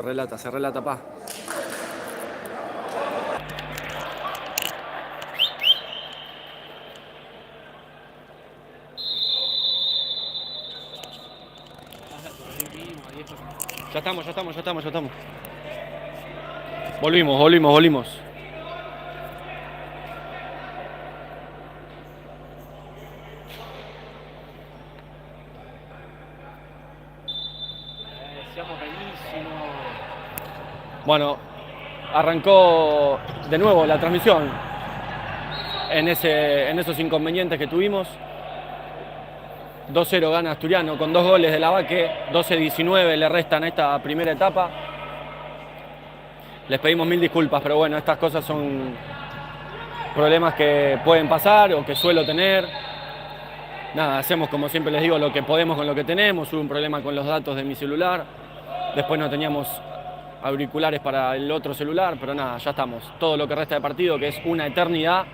Cerré la tapa. Ya estamos. Volvimos. Bueno, arrancó de nuevo la transmisión en esos inconvenientes que tuvimos. 2-0 gana Asturiano con 2 goles de Lavaque, 12-19 le restan a esta primera etapa. Les pedimos mil disculpas, pero bueno, estas cosas son problemas que pueden pasar o que suelo tener. Nada, hacemos como siempre les digo lo que podemos con lo que tenemos. Hubo un problema con los datos de mi celular, después no teníamos auriculares para el otro celular, pero nada, ya estamos. Todo lo que resta de partido, que es una eternidad,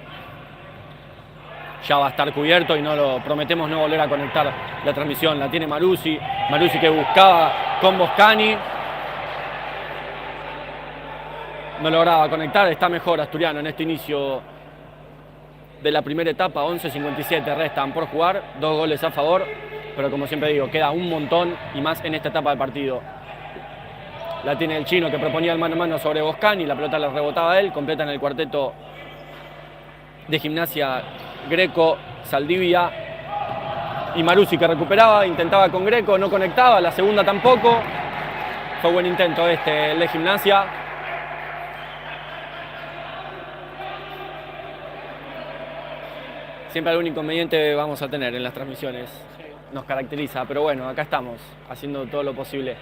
ya va a estar cubierto y prometemos no volver a conectar la transmisión. La tiene Marussi que buscaba con Boscani. No lograba conectar, está mejor Asturiano en este inicio de la primera etapa. 11:57 restan por jugar, 2 goles a favor, pero como siempre digo, queda un montón y más en esta etapa del partido. La tiene el chino que proponía el mano a mano sobre Boscani, la pelota la rebotaba a él, completan el cuarteto de Gimnasia Greco, Saldivia y Marussi que recuperaba, intentaba con Greco, no conectaba, la segunda tampoco. Fue buen intento el de Gimnasia. Siempre algún inconveniente vamos a tener en las transmisiones, nos caracteriza, pero bueno, acá estamos, haciendo todo lo posible.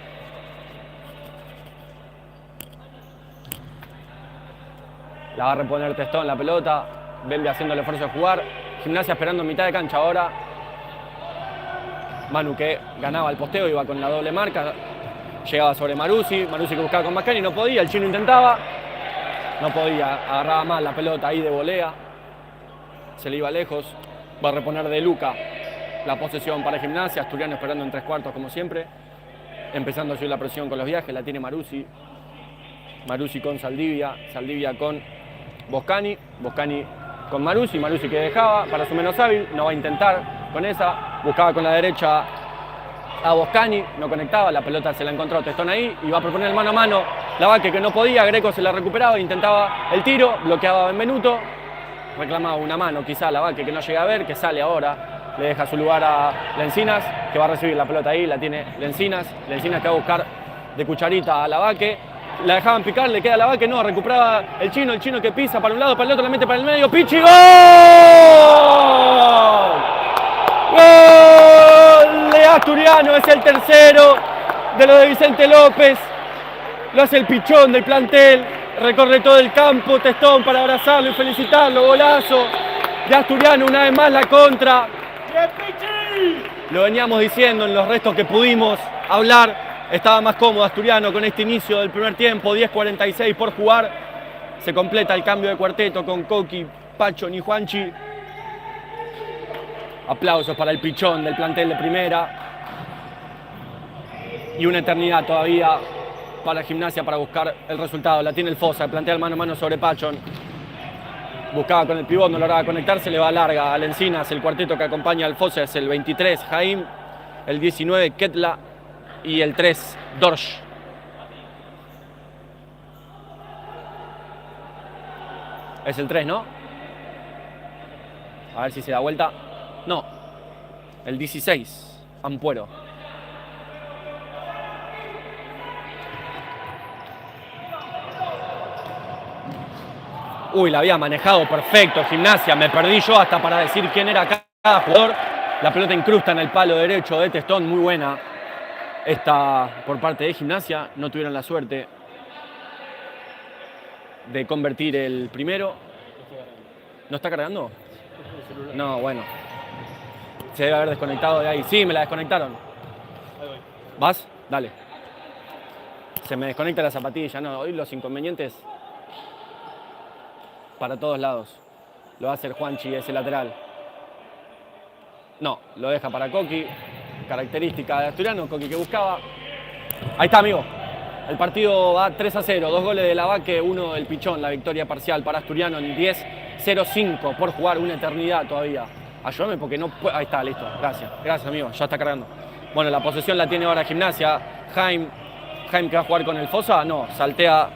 La va a reponer Testón la pelota, Belvi haciendo el esfuerzo de jugar, Gimnasia esperando en mitad de cancha ahora. Manu que ganaba el posteo, iba con la doble marca, llegaba sobre Marussi que buscaba con Boscani, no podía, el chino intentaba, no podía, agarraba mal la pelota ahí de volea. Se le iba lejos, va a reponer De Luca la posesión para Gimnasia, Asturiano esperando en 3/4 como siempre, empezando a subir la presión con los viajes, la tiene Marussi con Saldivia con Boscani con Marussi que dejaba para su menos hábil, no va a intentar con esa, buscaba con la derecha a Boscani, no conectaba, la pelota se la encontró Testón ahí y va a proponer el mano a mano, Lavaque que no podía, Greco se la recuperaba, intentaba el tiro, bloqueaba Benvenuto. Reclamaba una mano, quizá Lavaque que no llega a ver, que sale ahora, le deja su lugar a Lencinas, que va a recibir la pelota ahí, la tiene Lencinas que va a buscar de cucharita a Lavaque, la dejaban picar, le queda a Lavaque, no, recuperaba el chino que pisa para un lado, para el otro, la mete para el medio, Pichi, ¡gol! ¡Gol de Asturiano! Es el tercero de lo de Vicente López, lo hace el pichón del plantel. Recorre todo el campo, Testón para abrazarlo y felicitarlo, golazo de Asturiano, una vez más la contra. Lo veníamos diciendo en los restos que pudimos hablar, estaba más cómodo Asturiano con este inicio del primer tiempo, 10:46 por jugar. Se completa el cambio de cuarteto con Coqui, Pacho y Juanchi. Aplausos para el pichón del plantel de primera. Y una eternidad todavía para Gimnasia para buscar el resultado. La tiene el Fosa, plantea el mano a mano sobre Pachon. Buscaba con el pivot, no lograba conectarse, le va larga a Lencinas. El cuarteto que acompaña al Fosa es el 23, Jaim, el 19, Ketla y el 3, Dorsch. Es el 3, ¿no? A ver si se da vuelta. No, el 16, Ampuero. Uy, la había manejado perfecto Gimnasia, me perdí yo hasta para decir quién era cada jugador. La pelota incrusta en el palo derecho de Testón, muy buena esta por parte de Gimnasia. No tuvieron la suerte de convertir el primero. ¿No está cargando? No, bueno. Se debe haber desconectado de ahí. Sí, me la desconectaron. ¿Vas? Dale. Se me desconecta la zapatilla, no, hoy los inconvenientes para todos lados. Lo va a hacer Juanchi, ese lateral. No, lo deja para Coqui. Característica de Asturiano, Coqui que buscaba. Ahí está, amigo. El partido va 3-0, 2 goles de Lavaque, 1 del Pichón, la victoria parcial para Asturiano en 10-0-5 por jugar una eternidad todavía. Ayúdame porque no puedo. Ahí está, listo. Gracias amigo, ya está cargando. Bueno, la posesión la tiene ahora Gimnasia. Jaime que va a jugar con el Fosa, no, saltea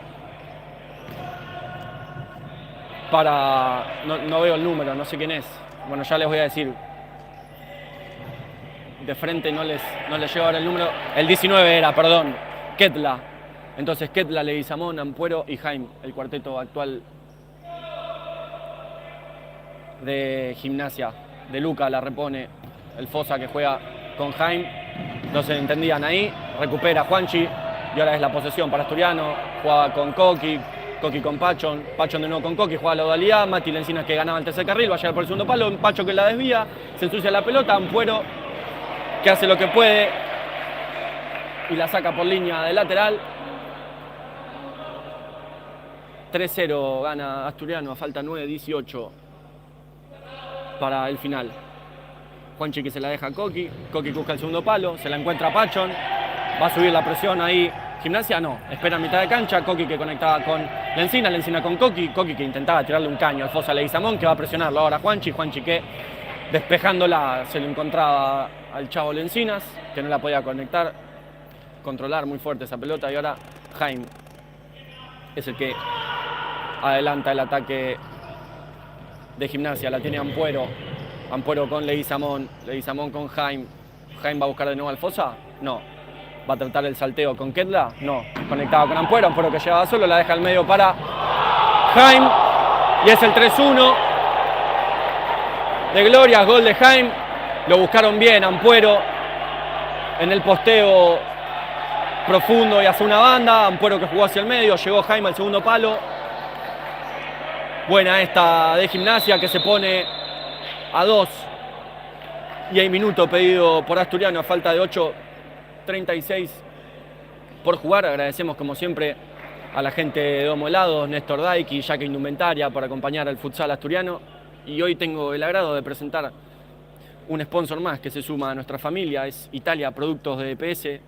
para. No veo el número, no sé quién es. Bueno, ya les voy a decir. De frente no les llevo ahora el número. El 19 era, perdón. Ketla. Entonces Ketla, Leguizamón, Ampuero y Jaime, el cuarteto actual de Gimnasia. De Luca la repone el Fosa que juega con Jaime. No se entendían ahí. Recupera Juanchi y ahora es la posesión para Asturiano. Juega con Coqui con Pachón de nuevo con Coqui, juega la dualidad. Mati Lencinas que ganaba el tercer carril, va a llegar por el segundo palo. Pacho que la desvía, se ensucia la pelota. Ampuero que hace lo que puede y la saca por línea de lateral. 3-0 gana Asturiano, a falta 9-18 para el final. Juanchi que se la deja a Coqui busca el segundo palo, se la encuentra Pachón, va a subir la presión ahí. Gimnasia no, espera a mitad de cancha, Coqui que conectaba con Lencina con Coqui que intentaba tirarle un caño al Fosa Leguizamón, que va a presionarlo ahora Juanchi que despejándola se le encontraba al Chavo Lencinas, que no la podía controlar muy fuerte esa pelota, y ahora Jaime es el que adelanta el ataque de Gimnasia. La tiene Ampuero con Leguizamón con Jaime va a buscar de nuevo al Fosa, no, va a tratar el salteo con Ketla, no, conectado con Ampuero que llevaba solo, la deja al medio para Jaime y es el 3-1 de Gloria, gol de Jaime. Lo buscaron bien Ampuero en el posteo profundo y hacia una banda. Ampuero que jugó hacia el medio, llegó Jaime al segundo palo. Buena esta de Gimnasia que se pone a 2 y hay minuto pedido por Asturiano a falta de 8:36 por jugar. Agradecemos como siempre a la gente de Domo Helados, Néstor Daiki, Jaque Indumentaria por acompañar al futsal asturiano, y hoy tengo el agrado de presentar un sponsor más que se suma a nuestra familia. Es Italia Productos de EPS,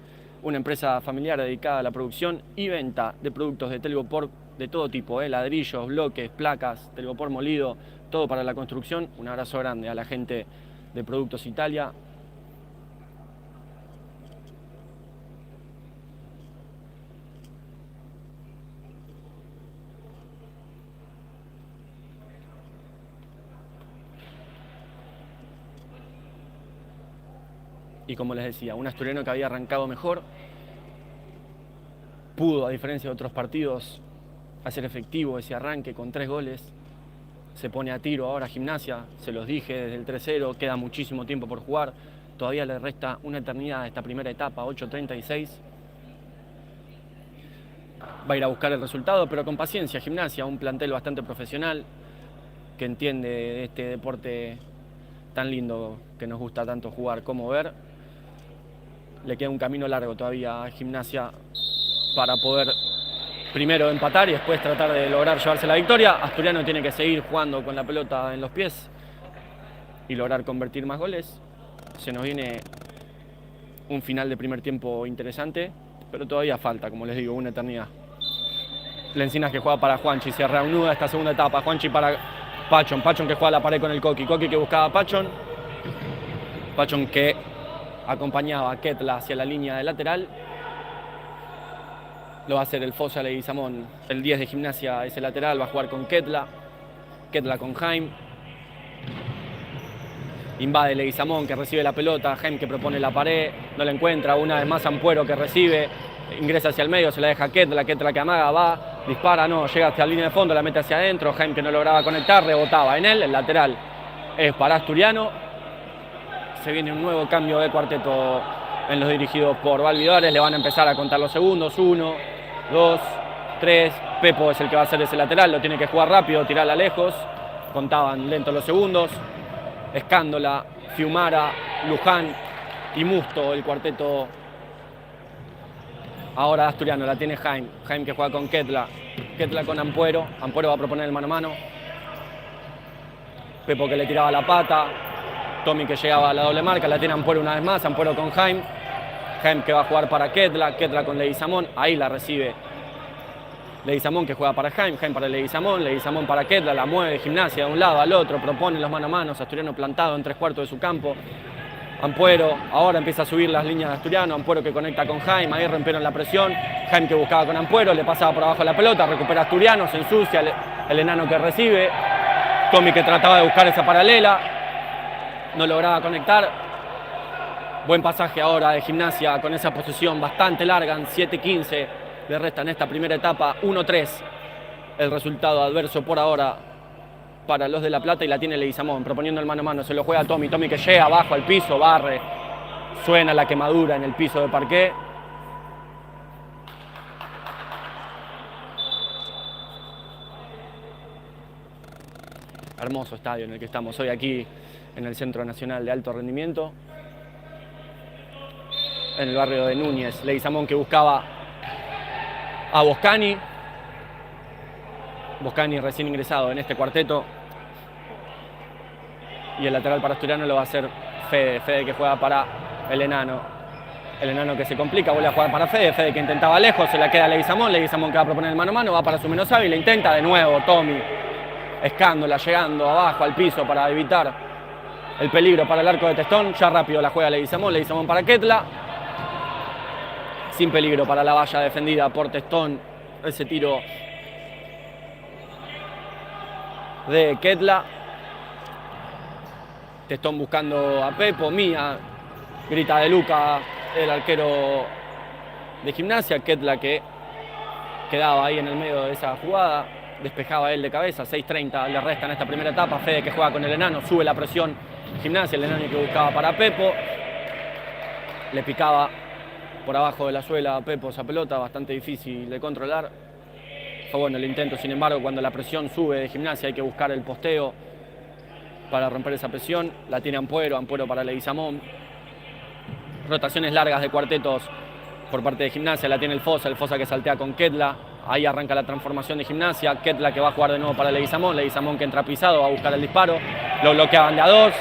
una empresa familiar dedicada a la producción y venta de productos de telgopor de todo tipo, ladrillos, bloques, placas, telgopor molido, todo para la construcción. Un abrazo grande a la gente de Productos Italia. Y como les decía, un asturiano que había arrancado mejor, pudo, a diferencia de otros partidos, hacer efectivo ese arranque con 3 goles. Se pone a tiro ahora Gimnasia, se los dije desde el 3-0, queda muchísimo tiempo por jugar. Todavía le resta una eternidad a esta primera etapa, 8:36. Va a ir a buscar el resultado, pero con paciencia. Gimnasia, un plantel bastante profesional, que entiende de este deporte tan lindo que nos gusta tanto jugar como ver. Le queda un camino largo todavía a Gimnasia para poder primero empatar y después tratar de lograr llevarse la victoria. Asturiano tiene que seguir jugando con la pelota en los pies y lograr convertir más goles. Se nos viene un final de primer tiempo interesante, pero todavía falta, como les digo, una eternidad. Lencinas que juega para Juanchi, se reanuda esta segunda etapa. Juanchi para Pachón que juega a la pared con el Coqui que buscaba a Pachón que acompañaba a Ketla hacia la línea de lateral. Lo va a hacer el Fosa Leguizamón, el 10 de Gimnasia, ese lateral, va a jugar con Ketla con Jaime. Invade Leguizamón que recibe la pelota, Jaime que propone la pared, no la encuentra, una vez más Ampuero que recibe, ingresa hacia el medio, se la deja a Ketla que amaga, va, dispara, no, llega hasta la línea de fondo, la mete hacia adentro, Jaime que no lograba conectar, rebotaba en él, el lateral es para Asturiano. Se viene un nuevo cambio de cuarteto en los dirigidos por Valvidares, le van a empezar a contar los segundos, 1, 2, 3, Pepo es el que va a hacer ese lateral, lo tiene que jugar rápido, tirarla lejos, contaban lentos los segundos. Escándola, Fiumara, Luján y Musto, el cuarteto ahora Asturiano, la tiene Jaime que juega con Ketla con Ampuero va a proponer el mano a mano, Pepo que le tiraba la pata, Tommy que llegaba a la doble marca, la tiene Ampuero una vez más, Ampuero con Jaime Jaime que va a jugar para Ketla, Ketla con Leguizamón, ahí la recibe Leguizamón que juega para Jaime, Jaime para Leguizamón para Ketla, la mueve Gimnasia de un lado al otro, propone los mano a mano, Asturiano plantado en 3/4 de su campo. Ampuero ahora empieza a subir las líneas de Asturiano, Ampuero que conecta con Jaime, ahí rompieron la presión, Jaime que buscaba con Ampuero, le pasaba por abajo la pelota, recupera Asturiano, se ensucia, el enano que recibe, Tommy que trataba de buscar esa paralela, no lograba conectar. Buen pasaje ahora de Gimnasia con esa posesión bastante larga, en 7-15 le resta en esta primera etapa, 1-3 el resultado adverso por ahora para los de La Plata y la tiene Leguizamón, proponiendo el mano a mano, se lo juega Tommy, Tommy que llega abajo al piso, barre, suena la quemadura en el piso de parqué. Hermoso estadio en el que estamos hoy aquí en el Centro Nacional de Alto Rendimiento, en el barrio de Núñez. Leguizamón que buscaba a Boscani, Boscani recién ingresado en este cuarteto, y el lateral para Asturiano lo va a hacer Fede, Fede que juega para el enano que se complica, vuelve a jugar para Fede, Fede que intentaba lejos, se la queda a Leguizamón, Leguizamón que va a proponer el mano a mano, va para su menos hábil, le intenta de nuevo Tommy, Escándola llegando abajo al piso para evitar el peligro para el arco de Testón, ya rápido la juega Leguizamón, Leguizamón para Ketla, sin peligro para la valla defendida por Testón, ese tiro de Ketla. Testón buscando a Pepo, Mía, grita de Luca, el arquero de Gimnasia, Ketla que quedaba ahí en el medio de esa jugada, despejaba él de cabeza, 6:30 le resta en esta primera etapa, Fede que juega con el enano, sube la presión Gimnasia, el enano que buscaba para Pepo, le picaba por abajo de la suela a Pepo esa pelota, bastante difícil de controlar. Fue bueno el intento, sin embargo, cuando la presión sube de Gimnasia hay que buscar el posteo para romper esa presión. La tiene Ampuero, Ampuero para Leguizamón. Rotaciones largas de cuartetos por parte de Gimnasia, la tiene el Fosa que saltea con Ketla. Ahí arranca la transformación de Gimnasia, Ketla que va a jugar de nuevo para Leguizamón, Leguizamón que entra pisado, va a buscar el disparo, lo bloqueaban de a dos.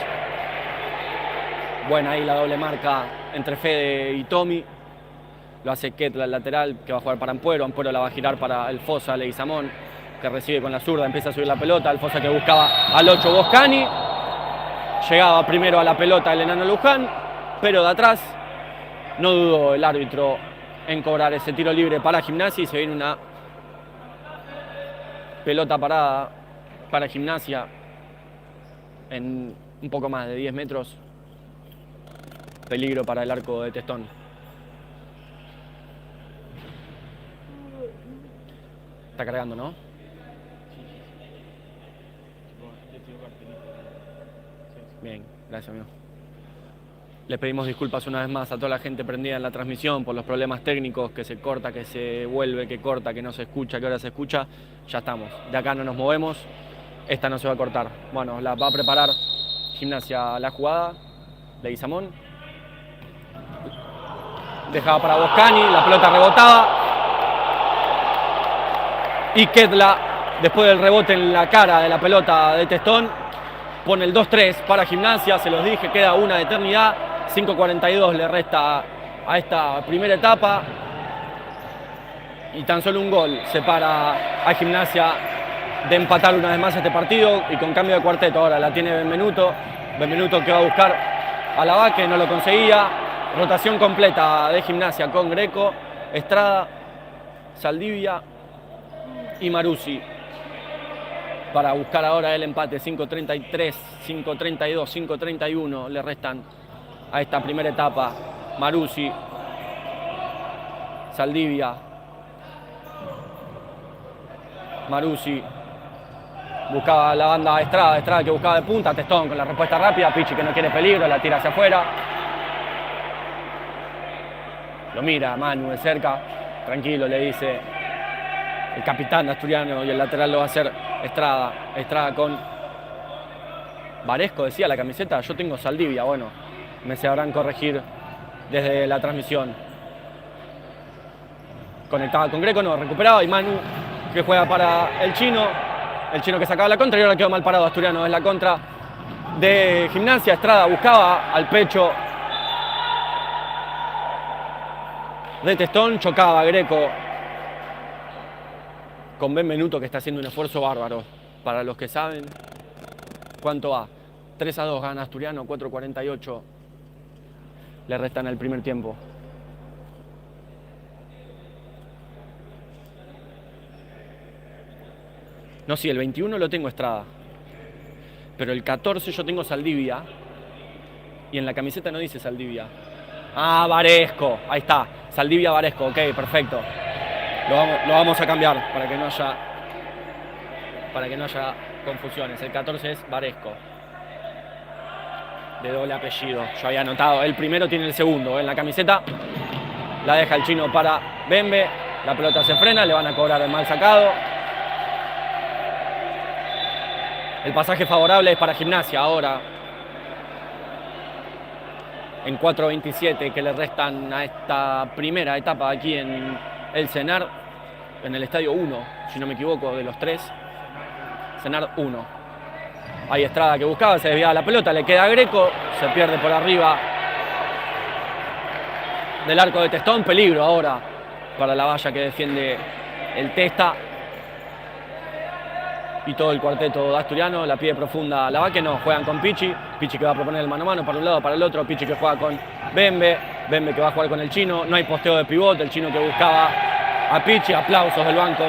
Buena ahí la doble marca entre Fede y Tommy. Lo hace Ketla, el lateral, que va a jugar para Ampuero. Ampuero la va a girar para el Fosa, Leguizamón, que recibe con la zurda, empieza a subir la pelota. El Fosa que buscaba al 8 Boscani. Llegaba primero a la pelota el enano Luján, pero de atrás no dudó el árbitro en cobrar ese tiro libre para Gimnasia y se viene una pelota parada para Gimnasia en un poco más de 10 metros. Peligro para el arco de Testón. Está cargando, ¿no? Bien, gracias, amigo. Les pedimos disculpas una vez más a toda la gente prendida en la transmisión por los problemas técnicos, que se corta, que se vuelve, que corta, que no se escucha, que ahora se escucha. Ya estamos. De acá no nos movemos. Esta no se va a cortar. Bueno, la va a preparar Gimnasia la jugada. Leguizamón. Dejaba para Boscani, la pelota rebotaba. Y Ketla, después del rebote en la cara de la pelota de Testón, pone el 2-3 para Gimnasia, se los dije, queda una eternidad, 5:42 le resta a esta primera etapa y tan solo un gol separa a Gimnasia de empatar una vez más este partido y con cambio de cuarteto ahora la tiene Benvenuto que va a buscar a Lavaque, no lo conseguía, rotación completa de Gimnasia con Greco, Estrada, Saldivia y Maruzzi para buscar ahora el empate. 5:33, 5:32, 5:31 le restan a esta primera etapa. Maruzzi, Saldivia, Maruzzi buscaba la banda Estrada, Estrada que buscaba de punta, Testón con la respuesta rápida, Pichi que no quiere peligro, la tira hacia afuera, lo mira Manu de cerca, tranquilo le dice el capitán de Asturiano, y el lateral lo va a hacer Estrada. Estrada con Varesco, decía la camiseta, yo tengo Saldivia, bueno, me sabrán corregir desde la transmisión. Conectaba con Greco, no, recuperaba, y Manu que juega para el chino que sacaba la contra y ahora quedó mal parado Asturiano, es la contra de Gimnasia. Estrada buscaba al pecho de Testón, chocaba Greco con Benvenuto, que está haciendo un esfuerzo bárbaro. Para los que saben, ¿cuánto va? 3-2 gana Asturiano, 4:48 le restan el primer tiempo. No, sí, el 21 lo tengo Estrada, pero el 14 yo tengo Saldivia y en la camiseta no dice Saldivia. Ah, Varesco, ahí está, Saldivia Varesco, ok, perfecto. Lo vamos a cambiar para que no haya confusiones. El 14 es Varesco, de doble apellido. Yo había anotado, el primero tiene el segundo en la camiseta. La deja el chino para Bembe, la pelota se frena, le van a cobrar el mal sacado. El pasaje favorable es para Gimnasia ahora. En 4:27 que le restan a esta primera etapa aquí en el Senar, en el estadio 1, si no me equivoco, de los 3. Senar 1. Hay Estrada que buscaba, se desviaba la pelota, le queda a Greco, se pierde por arriba del arco de Testón. Peligro ahora para la valla que defiende el Testa. Y todo el cuarteto de Asturiano, la pide profunda la va que no, juegan con Pichi que va a proponer el mano a mano para un lado, para el otro, Pichi que juega con Bembe que va a jugar con el chino, no hay posteo de pivote, el chino que buscaba a Pichi, aplausos del banco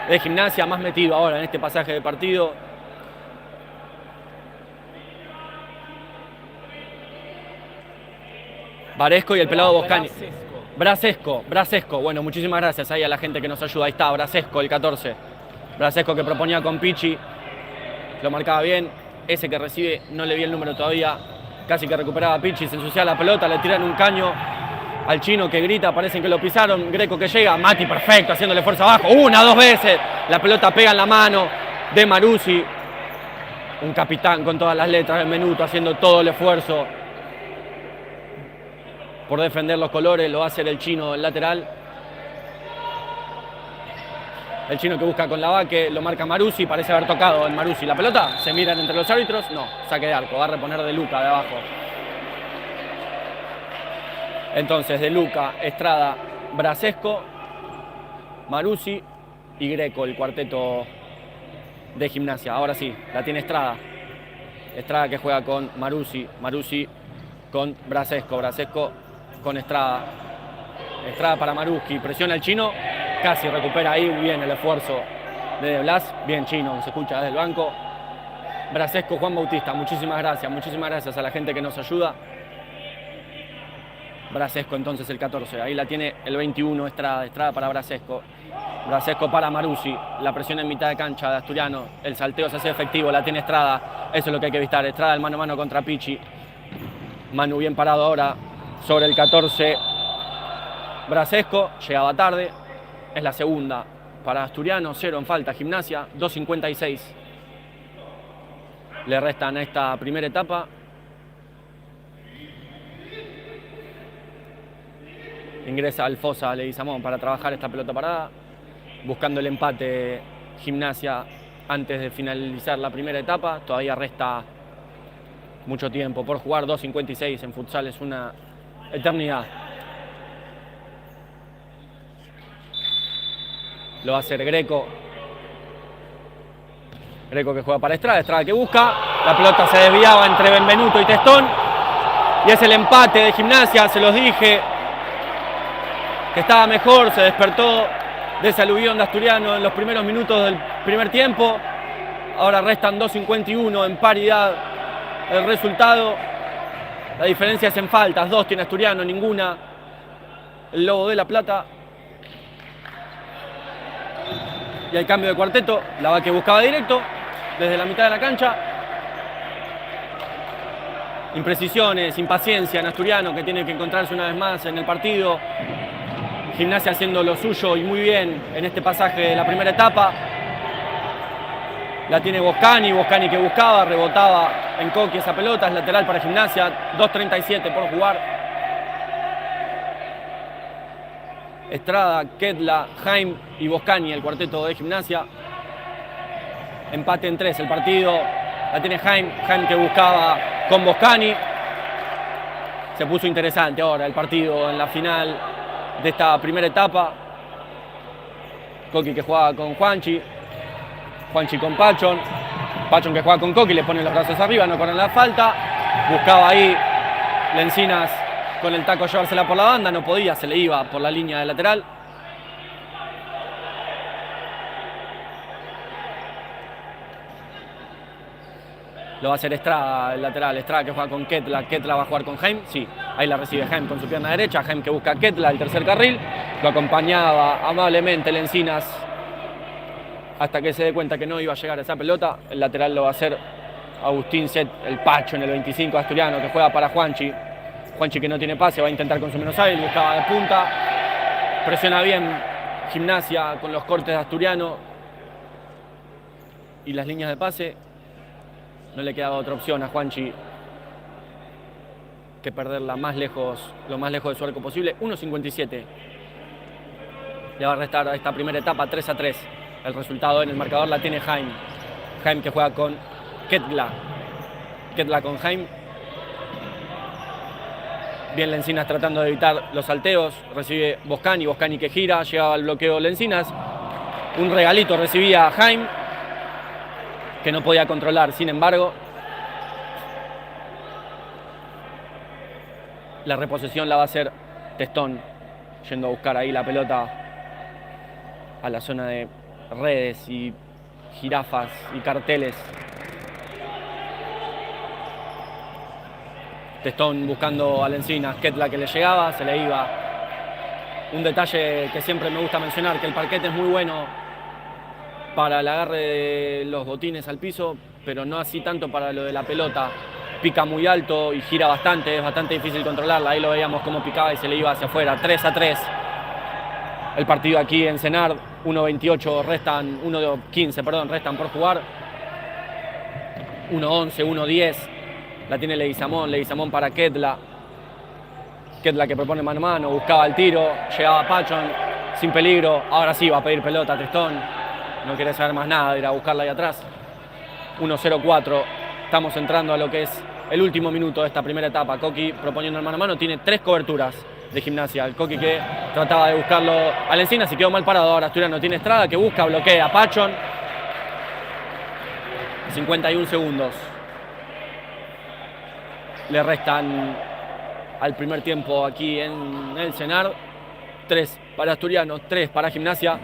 de Gimnasia, más metido ahora en este pasaje de partido. Varesco y el pelado Boscani. Brasesco, bueno, muchísimas gracias ahí a la gente que nos ayuda, ahí está, Brasesco, el 14. Brasesco que proponía con Pichi, lo marcaba bien, ese que recibe no le vi el número todavía, casi que recuperaba a Pichi, se ensuciaba la pelota, le tiran un caño al chino que grita, parecen que lo pisaron, Greco que llega, Mati perfecto, haciéndole fuerza abajo, 1-2 veces, la pelota pega en la mano de Maruzzi, un capitán con todas las letras del Benvenuto, haciendo todo el esfuerzo por defender los colores, lo va a hacer el chino, el lateral. El chino que busca con la vaque, lo marca Maruzzi, parece haber tocado en Maruzzi la pelota. Se miran entre los árbitros, no, saque de arco, va a reponer De Luca de abajo. Entonces De Luca, Estrada, Brasesco, Maruzzi y Greco, el cuarteto de Gimnasia. Ahora sí, la tiene Estrada. Estrada que juega con Maruzzi, Maruzzi con Brasesco, Brasesco con Estrada. Estrada para Maruzzi, presiona el chino. Casi recupera ahí bien el esfuerzo de Blas. Bien chino, se escucha desde el banco. Brasesco, Juan Bautista, muchísimas gracias a la gente que nos ayuda. Brasesco entonces el 14, ahí la tiene el 21 Estrada, Estrada para Brasesco. Brasesco para Maruzzi, la presión en mitad de cancha de Asturiano. El salteo se hace efectivo, la tiene Estrada. Eso es lo que hay que evitar. Estrada el mano a mano contra Pichi. Manu bien parado ahora sobre el 14. Brasesco, llegaba tarde. Es la segunda para Asturiano, 0 en falta, Gimnasia, 2:56. Le restan a esta primera etapa. Ingresa Alfosa Leguizamón para trabajar esta pelota parada, buscando el empate Gimnasia antes de finalizar la primera etapa. Todavía resta mucho tiempo por jugar, 2:56 en futsal es una eternidad. Lo va a hacer Greco. Greco que juega para Estrada, Estrada que busca. La pelota se desviaba entre Benvenuto y Testón. Y es el empate de Gimnasia, se los dije que estaba mejor, se despertó de ese aluvión de Asturiano en los primeros minutos del primer tiempo. Ahora restan 2:51 en paridad el resultado. La diferencia es en faltas, 2 tiene Asturiano, ninguna el Lobo de la Plata. Y hay cambio de cuarteto, la va que buscaba directo desde la mitad de la cancha. Imprecisiones, impaciencia en Asturiano que tiene que encontrarse una vez más en el partido. Gimnasia haciendo lo suyo y muy bien en este pasaje de la primera etapa. La tiene Boscani que buscaba, rebotaba en Coqui esa pelota, es lateral para Gimnasia, 2:37 por jugar. Estrada, Ketla, Jaime y Boscani, el cuarteto de Gimnasia. Empate en 3 el partido. La tiene Jaime que buscaba con Boscani. Se puso interesante ahora el partido en la final de esta primera etapa. Coqui que juega con Juanchi. Juanchi con Pachón. Pachón que juega con Coqui, le pone los brazos arriba, no corren la falta. Buscaba ahí Lencinas con el taco llevársela por la banda, no podía, se le iba por la línea de lateral. Lo va a hacer Estrada, el lateral. Estrada que juega con Ketla. Ketla va a jugar con Jaime. Sí, ahí la recibe Jaime con su pierna derecha. Jaime que busca a Ketla, el tercer carril. Lo acompañaba amablemente Lencinas hasta que se dé cuenta que no iba a llegar a esa pelota. El lateral lo va a hacer Agustín Set, el Pacho en el 25 asturiano, que juega para Juanchi. Juanchi que no tiene pase, va a intentar con su menos hábil, buscaba de punta. Presiona bien Gimnasia con los cortes de Asturiano y las líneas de pase. No le quedaba otra opción a Juanchi que perderla lo más lejos de su arco posible. 1.57. Le va a restar a esta primera etapa 3-3. El resultado en el marcador la tiene Jaime. Jaime que juega con Ketla. Ketla con Jaime. Bien Lencinas tratando de evitar los salteos. Recibe Boscani. Boscani que gira. Llegaba al bloqueo Lencinas. Un regalito recibía Jaime, que no podía controlar. Sin embargo, la reposición la va a hacer Testón, yendo a buscar ahí la pelota a la zona de redes y jirafas y carteles. Testón buscando a Lencinas, Ketla que le llegaba, se le iba. Un detalle que siempre me gusta mencionar, que el parquete es muy bueno para el agarre de los botines al piso, pero no así tanto para lo de la pelota. Pica muy alto y gira bastante, es bastante difícil controlarla. Ahí lo veíamos cómo picaba y se le iba hacia afuera. 3-3. El partido aquí en Senard, 1.28 restan, 1.15, perdón, restan por jugar. 1.11, 1.10. La tiene Leguizamón para Ketla. Ketla que propone mano a mano, buscaba el tiro, llegaba Pachón sin peligro. Ahora sí va a pedir pelota Testón. No quiere saber más nada, ir a buscarla ahí atrás. 1-0-4. Estamos entrando a lo que es el último minuto de esta primera etapa. Coqui proponiendo el mano a mano, tiene 3 coberturas de Gimnasia. El Coqui que trataba de buscarlo a Lencinas y quedó mal parado. Ahora Asturiano tiene Estrada que busca, bloquea a Pachón. 51 segundos. Le restan al primer tiempo aquí en el Senard. 3 para Asturiano, 3 para Gimnasia.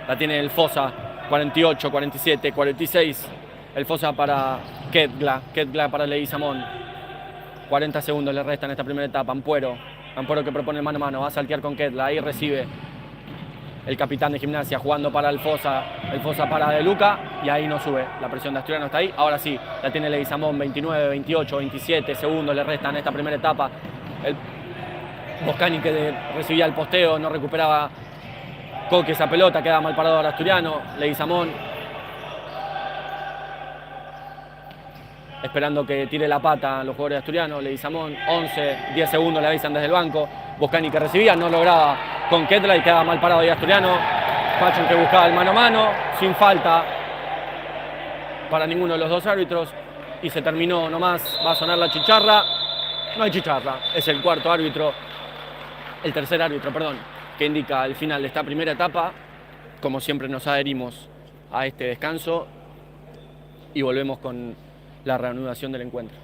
La tiene el Fosa, 48, 47, 46. El Fosa para Ketla para Leguizamón. 40 segundos le restan en esta primera etapa. Ampuero que propone el mano a mano, va a saltear con Ketla. Ahí recibe el capitán de Gimnasia jugando para el Fosa para De Luca y ahí no sube. La presión de Asturiano está ahí. Ahora sí, la tiene Leguizamón, 29, 28, 27 segundos le restan en esta primera etapa. El Boscani que recibía el posteo, no recuperaba Coqui esa pelota, queda mal parado ahora Asturiano. Leguizamón esperando que tire la pata los jugadores de Asturiano. Leguizamón, 11, 10 segundos le avisan desde el banco. Boscani que recibía, no lograba con Ketla y quedaba mal parado ahí Asturiano. Pachón que buscaba el mano a mano, sin falta para ninguno de los dos árbitros. Y se terminó nomás, va a sonar la chicharra. No hay chicharra, es el tercer árbitro, que indica el final de esta primera etapa. Como siempre nos adherimos a este descanso y volvemos con la reanudación del encuentro.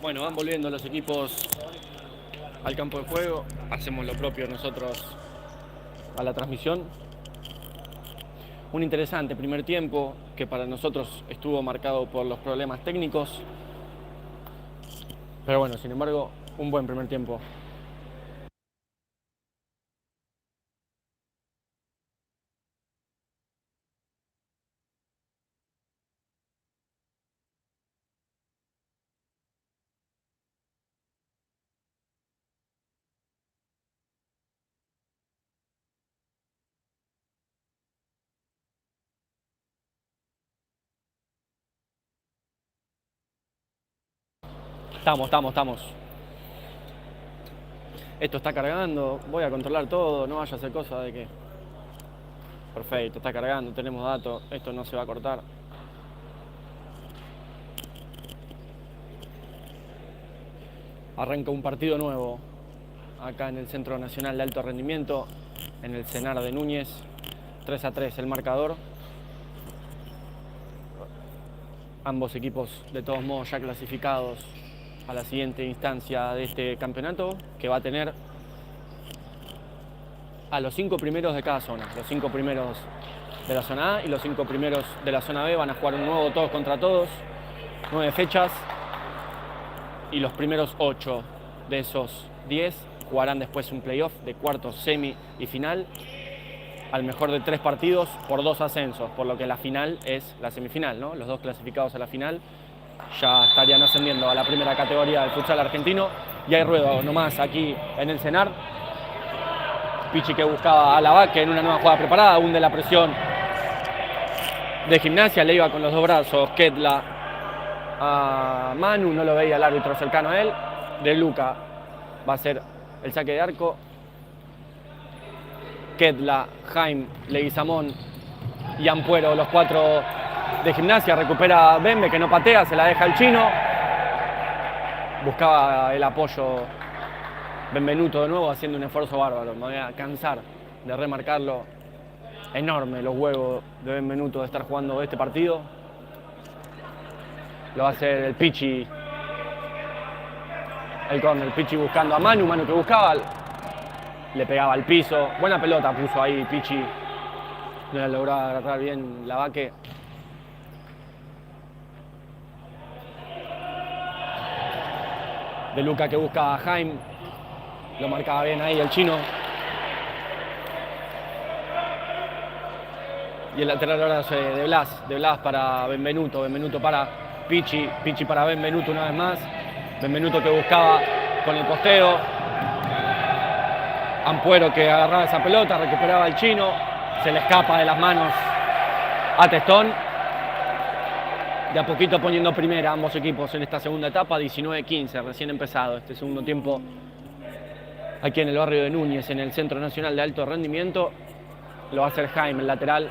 Bueno, van volviendo los equipos al campo de juego. Hacemos lo propio nosotros a la transmisión. Un interesante primer tiempo que para nosotros estuvo marcado por los problemas técnicos. Pero bueno, sin embargo, un buen primer tiempo. Estamos. Esto está cargando, voy a controlar todo, no vaya a ser cosa de que... Perfecto, está cargando, tenemos datos, esto no se va a cortar. Arranca un partido nuevo acá en el Centro Nacional de Alto Rendimiento, en el CENAR de Núñez. 3-3 el marcador. Ambos equipos de todos modos ya clasificados a la siguiente instancia de este campeonato, que va a tener a los 5 primeros de cada zona. Los 5 primeros de la zona A y los 5 primeros de la zona B van a jugar un nuevo todos contra todos, 9 fechas, y los primeros 8 de esos 10 jugarán después un playoff de cuartos, semi y final, al mejor de 3 partidos por 2 ascensos, por lo que la final es la semifinal, ¿no? Los 2 clasificados a la final ya estarían ascendiendo a la primera categoría del futsal argentino. Y hay ruedo nomás aquí en el CENAR. Pichi que buscaba a Lavaque en una nueva jugada preparada, hunde la presión de Gimnasia, le iba con los 2 brazos Kedla a Manu, no lo veía el árbitro cercano a él. De Luca va a ser el saque de arco. Kedla, Jaime, Leguizamón y Ampuero, los 4 de Gimnasia. Recupera Bembe, que no patea, se la deja el chino. Buscaba el apoyo Benvenuto de nuevo, haciendo un esfuerzo bárbaro. Me voy a cansar de remarcarlo. Enorme los huevos de Benvenuto de estar jugando este partido. Lo va a hacer el Pichi. El córner, el Pichi buscando a Manu, Manu que buscaba, le pegaba al piso. Buena pelota puso ahí Pichi. No la logró agarrar bien Lavaque. De Luca que busca a Jaime. Lo marcaba bien ahí el chino. Y el lateral ahora es de Blas para Benvenuto. Benvenuto para Pichi. Pichi para Benvenuto una vez más. Benvenuto que buscaba con el posteo. Ampuero que agarraba esa pelota, recuperaba el chino. Se le escapa de las manos a Testón. De a poquito poniendo primera ambos equipos en esta segunda etapa. 19-15, recién empezado este segundo tiempo. Aquí en el barrio de Núñez, en el Centro Nacional de Alto Rendimiento. Lo va a hacer Jaime, el lateral.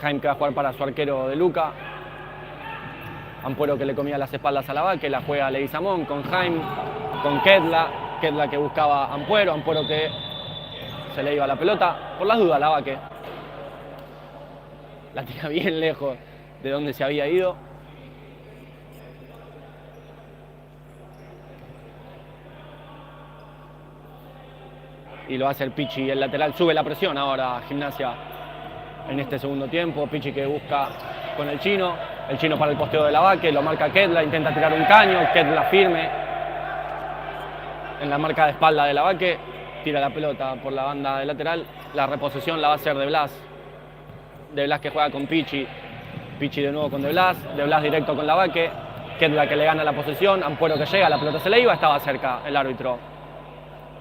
Jaime que va a jugar para su arquero de Luca. Ampuero que le comía las espaldas a Lavaque, la juega Leguizamón con Jaime, con Kedla. Kedla que buscaba a Ampuero, Ampuero que se le iba la pelota. Por las dudas, Lavaque la tira bien lejos de donde se había ido. Y lo hace el Pichi, el lateral. Sube la presión ahora Gimnasia en este segundo tiempo. Pichi que busca con el chino para el posteo de Lavaque, lo marca Kedla, intenta tirar un caño, Kedla firme en la marca de espalda de Lavaque, tira la pelota por la banda de lateral. La reposición la va a hacer de Blas que juega con Pichi, Pichi de nuevo con de Blas directo con Lavaque, Kedla que le gana la posesión, Ampuero que llega, la pelota se le iba, estaba cerca el árbitro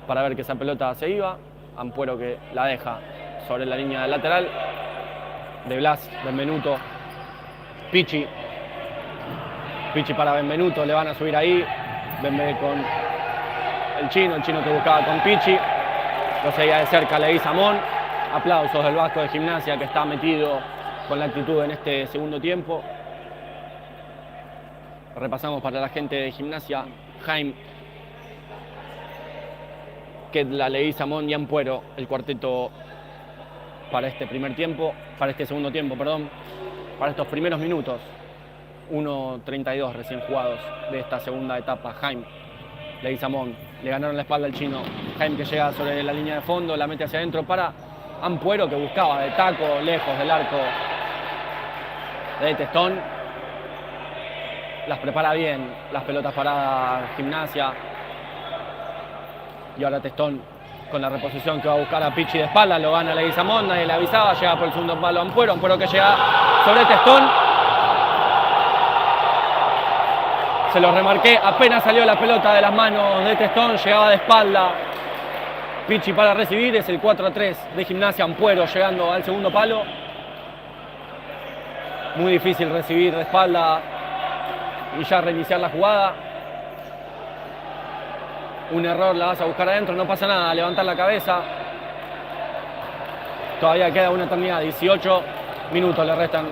para ver que esa pelota se iba. Ampuero que la deja sobre la línea del lateral. De Blas, Benvenuto, Pichi para Benvenuto, le van a subir ahí. Benve con el chino que buscaba con Pichi. Lo seguía de cerca Leguizamón. Aplausos del Vasco de Gimnasia que está metido con la actitud en este segundo tiempo. Repasamos para la gente de Gimnasia: Jaime, Kedla, Leguizamón y Ampuero, el cuarteto para este segundo tiempo, para estos primeros minutos 1:32 recién jugados de esta segunda etapa. Jaime Leguizamón, le ganaron la espalda al chino. Jaime que llega sobre la línea de fondo, la mete hacia adentro para Ampuero, que buscaba de taco, lejos del arco de Testón. Las prepara bien, las pelotas para Gimnasia. Y ahora Testón con la reposición que va a buscar a Pichi de espalda, lo gana Leguizamón, nadie le avisaba, llega por el segundo palo Ampuero, Ampuero que llega sobre Testón. Se lo remarqué, apenas salió la pelota de las manos de Testón, llegaba de espalda Pichi para recibir, es el 4-3 de Gimnasia. Ampuero llegando al segundo palo. Muy difícil recibir de espalda y ya reiniciar la jugada. Un error, la vas a buscar adentro, no pasa nada, levantar la cabeza. Todavía queda una eternidad, 18 minutos le restan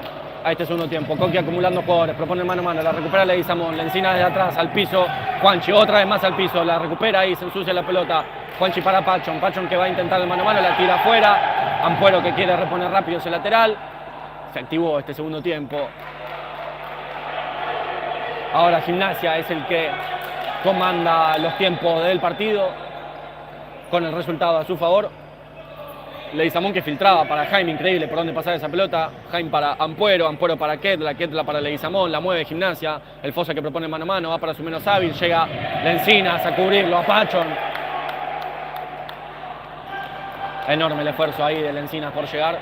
a este segundo tiempo. Coqui acumulando jugadores, propone mano a mano, la recupera Leguizamón, la encina desde atrás al piso. Juanchi otra vez más al piso, la recupera y se ensucia la pelota. Juanchi para Pachón, Pachón que va a intentar el mano a mano, la tira afuera. Ampuero que quiere reponer rápido ese lateral. Se activó este segundo tiempo. Ahora Gimnasia es el que comanda los tiempos del partido con el resultado a su favor. Leguizamón que filtraba para Jaime, increíble por dónde pasar esa pelota. Jaime para Ampuero, Ampuero para Ketla, Ketla para Leguizamón, la mueve Gimnasia. El Fosa que propone mano a mano, va para su menos hábil, llega Lencinas a cubrirlo a Pachón. Enorme el esfuerzo ahí de Lencinas por llegar.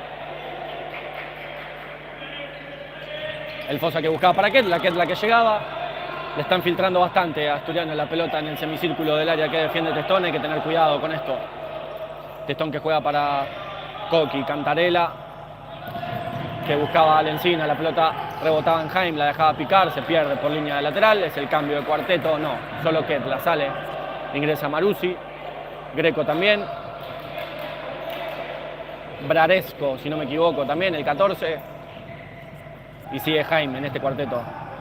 El Fosa que buscaba para Ketla, Ketla que llegaba. Le están filtrando bastante a Asturiano la pelota en el semicírculo del área que defiende Testón, hay que tener cuidado con esto. Testón que juega para Coqui, Cantarela, que buscaba a Lencina, la pelota rebotaba en Jaime, la dejaba picar, se pierde por línea de lateral, es el cambio de cuarteto, no, solo Ketla sale, ingresa Maruzzi, Greco también, Braresco, si no me equivoco, también, el 14, y sigue Jaime en este cuarteto.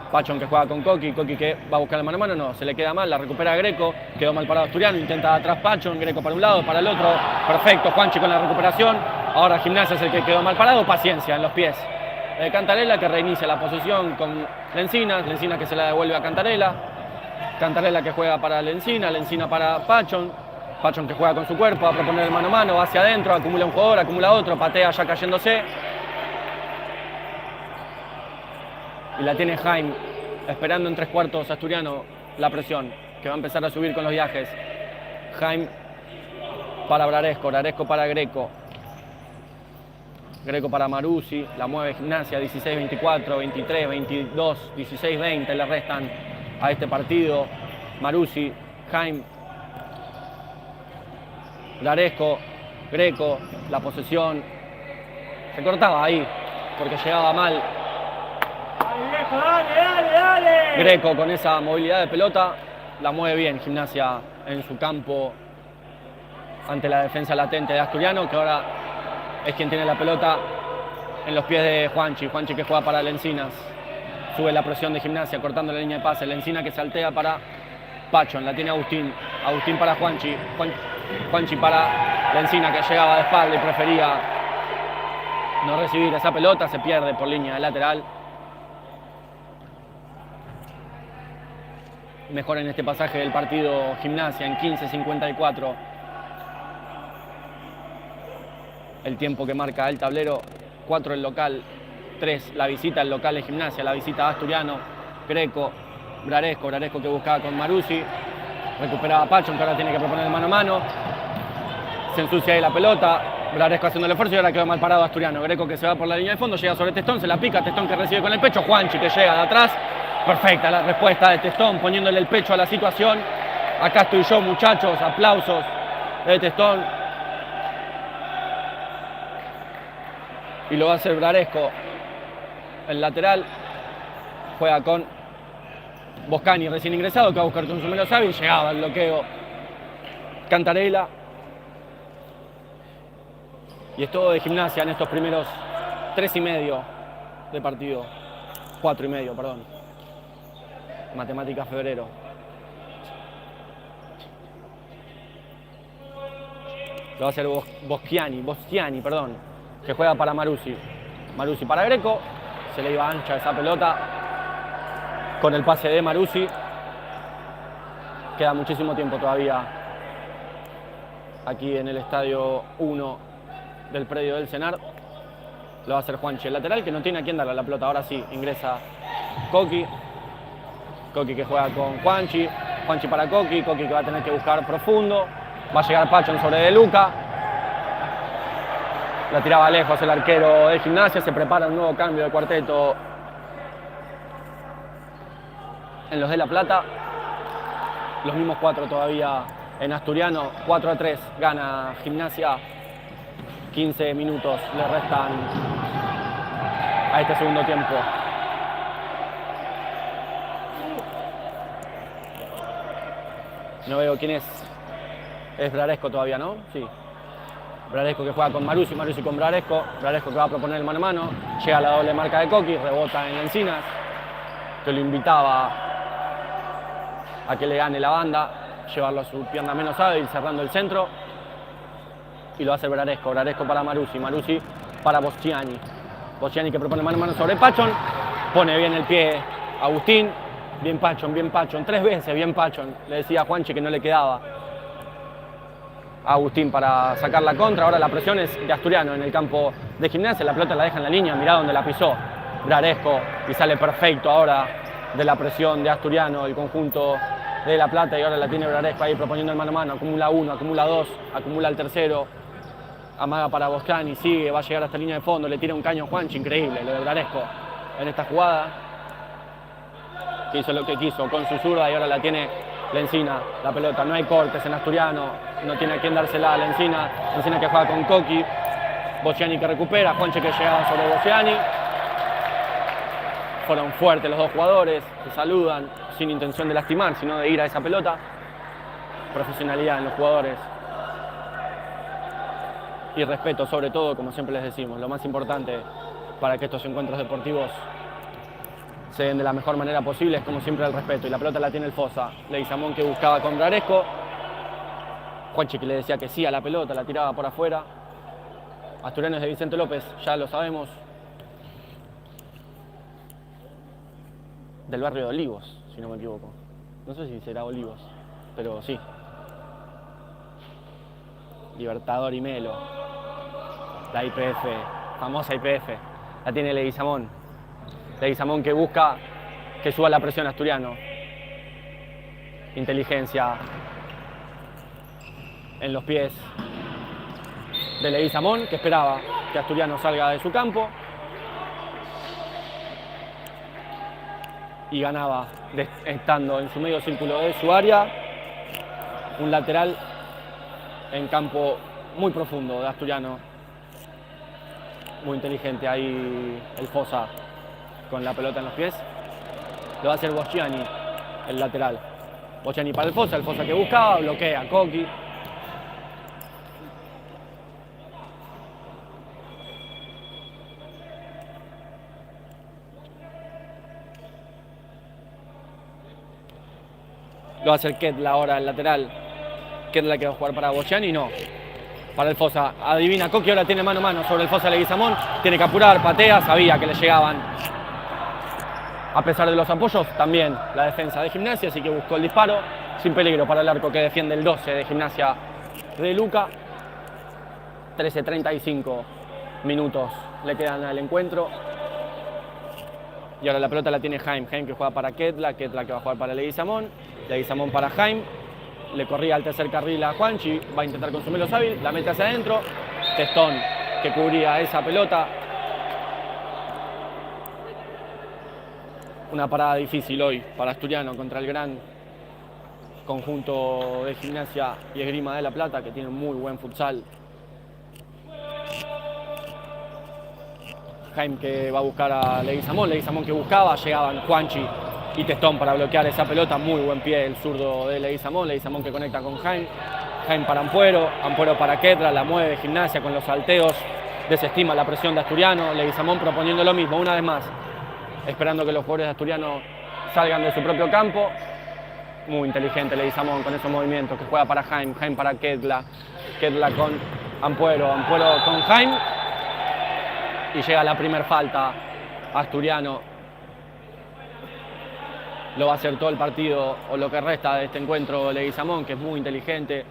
Pachón que juega con Coqui, Coqui que va a buscar el mano a mano, no, se le queda mal, la recupera Greco, quedó mal parado Asturiano, intenta atrás Pachón, Greco para un lado, para el otro, perfecto, Juanchi con la recuperación, ahora Gimnasia es el que quedó mal parado, paciencia en los pies de Cantarela que reinicia la posesión con Lencinas, Lencinas que se la devuelve a Cantarela, Cantarela que juega para Lencina, Lencina para Pachón, Pachón que juega con su cuerpo, a proponer el mano a mano, va hacia adentro, acumula un jugador, acumula otro, patea ya cayéndose. Y la tiene Jaime, esperando en 3/4 Asturiano la presión, que va a empezar a subir con los viajes. Jaime para Braresco, Braresco para Greco. Greco para Maruzzi, la mueve Gimnasia, 16-24, 23-22, 16-20 le restan a este partido. Maruzzi, Jaime, Braresco, Greco, la posesión. Se cortaba ahí, porque llegaba mal. Dale. Greco con esa movilidad de pelota, la mueve bien Gimnasia en su campo ante la defensa latente de Asturiano, que ahora es quien tiene la pelota en los pies de Juanchi. Juanchi que juega para Lencinas. Sube la presión de Gimnasia, cortando la línea de pase. Lencina que saltea para Pachón, la tiene Agustín. Agustín para Juanchi. Juanchi para Lencina que llegaba de espalda y prefería no recibir esa pelota, se pierde por línea de lateral. Mejor en este pasaje del partido Gimnasia en 15-54. El tiempo que marca el tablero, 4 el local, 3 la visita, el local de Gimnasia, la visita a Asturiano, Greco, Braresco que buscaba con Maruzzi, recuperaba a Pachón que ahora tiene que proponer el mano a mano, se ensucia ahí la pelota, Braresco haciendo el esfuerzo y ahora quedó mal parado Asturiano, Greco que se va por la línea de fondo, llega sobre Testón, se la pica, Testón que recibe con el pecho, Juanchi que llega de atrás, perfecta la respuesta de Testón poniéndole el pecho a la situación, acá estoy yo muchachos, aplausos de Testón. Y lo va a hacer Braresco, el lateral, juega con Boscani recién ingresado, que va a buscar con su menos hábil, llegaba el bloqueo Cantarela. Y es todo de Gimnasia en estos primeros 3,5 de partido, 4,5, perdón. Matemática febrero. Lo va a hacer Boschiani, perdón, que juega para Maruzzi. Maruzzi para Greco, se le iba ancha esa pelota. con el pase de Maruzzi. Queda muchísimo tiempo todavía aquí en el estadio 1 del predio del Senar. Lo va a hacer Juanchi, el lateral, que no tiene a quién darle la pelota. Ahora sí, ingresa Coqui. Coqui que juega con Juanchi. Juanchi para Coqui. Coqui que va a tener que buscar profundo. Va a llegar Pachón sobre De Luca. La tiraba lejos el arquero de Gimnasia. Se prepara un nuevo cambio de cuarteto en los de La Plata. Los mismos 4 todavía en Asturiano. 4-3 gana Gimnasia. 15 minutos le restan a este segundo tiempo. No veo quién es. Es Braresco todavía, ¿no? Sí. Braresco que juega con Maruzzi, Maruzzi con Braresco. Braresco que va a proponer el mano a mano. Llega a la doble marca de Coqui, rebota en Encinas, que lo invitaba a que le gane la banda, llevarlo a su pierna menos hábil, cerrando el centro. Y lo hace Braresco. Braresco para Maruzzi, Maruzzi para Boschiani. Boschiani que propone mano a mano sobre Pachón. Pone bien el pie Agustín. Bien Pachón, 3 veces bien Pachón. Le decía a Juanchi que no le quedaba a Agustín para sacar la contra. Ahora la presión es de Asturiano en el campo de Gimnasia. La pelota la deja en la línea, mirá dónde la pisó Braresco. Y sale perfecto ahora de la presión de Asturiano, el conjunto de La Plata. Y ahora la tiene Braresco ahí proponiendo el mano a mano. Acumula 1, acumula 2, acumula el tercero. Amaga para Boscani, sigue, va a llegar hasta la línea de fondo. Le tira un caño a Juanchi, increíble lo de Braresco en esta jugada. Que hizo lo que quiso con su zurda y ahora la tiene Lencina, la pelota. No hay cortes en Asturiano, no tiene a quién dársela a Lencina. Lencina que juega con Coqui. Boschiani que recupera, Juanchi que llega sobre Boschiani. Fueron fuertes los dos jugadores, se saludan sin intención de lastimar, sino de ir a esa pelota. Profesionalidad en los jugadores. Y respeto sobre todo, como siempre les decimos, lo más importante para que estos encuentros deportivos se den de la mejor manera posible es como siempre el respeto. Y la pelota la tiene el Fosa. Leguizamón que buscaba con Braresco. Juanchi que le decía que sí a la pelota, la tiraba por afuera. Asturianos de Vicente López, ya lo sabemos. Del barrio de Olivos, si no me equivoco. No sé si será Olivos, pero sí. Libertador y Melo. La IPF, famosa IPF. La tiene Leguizamón. Leguizamón que busca que suba la presión Asturiano. Inteligencia en los pies de Leguizamón, que esperaba que Asturiano salga de su campo. Y ganaba estando en su medio círculo de su área. Un lateral en campo muy profundo de Asturiano. Muy inteligente ahí el Fosa con la pelota en los pies. Lo va a hacer Boschiani, el lateral. Boschiani para el Fosa que buscaba, bloquea a Coqui. Lo va a hacer Ketla ahora, el lateral. Ketla que va a jugar para Boschiani, no. Para el Fosa. Adivina, Coqui ahora tiene mano a mano sobre el Fosa Leguizamón. Tiene que apurar, patea, sabía que le llegaban. A pesar de los apoyos, también la defensa de Gimnasia, así que buscó el disparo. Sin peligro para el arco que defiende el 12 de Gimnasia de Luca. 13:35 minutos le quedan al encuentro. Y ahora la pelota la tiene Jaime. Jaime que juega para Ketla, Ketla que va a jugar para Leguizamón. Leguizamón para Jaime. Le corría al tercer carril a Juanchi. Va a intentar con su melos hábil, la mete hacia adentro. Testón que cubría esa pelota. Una parada difícil hoy para Asturiano contra el gran conjunto de Gimnasia y Esgrima de La Plata, que tiene un muy buen futsal. Jaime que va a buscar a Leguizamón, Leguizamón que buscaba, llegaban Juanchi y Testón para bloquear esa pelota. Muy buen pie el zurdo de Leguizamón, Leguizamón que conecta con Jaime. Jaime para Ampuero, Ampuero para Ketla, la mueve Gimnasia con los salteos, desestima la presión de Asturiano. Leguizamón proponiendo lo mismo, una vez más, esperando que los jugadores de Asturiano salgan de su propio campo. Muy inteligente Leguizamón con esos movimientos, que juega para Jaime, Jaime para Ketla, Ketla con Ampuero, Ampuero con Jaime. Y llega la primer falta Asturiano. lo va a hacer todo el partido o lo que resta de este encuentro Leguizamón, que es muy inteligente.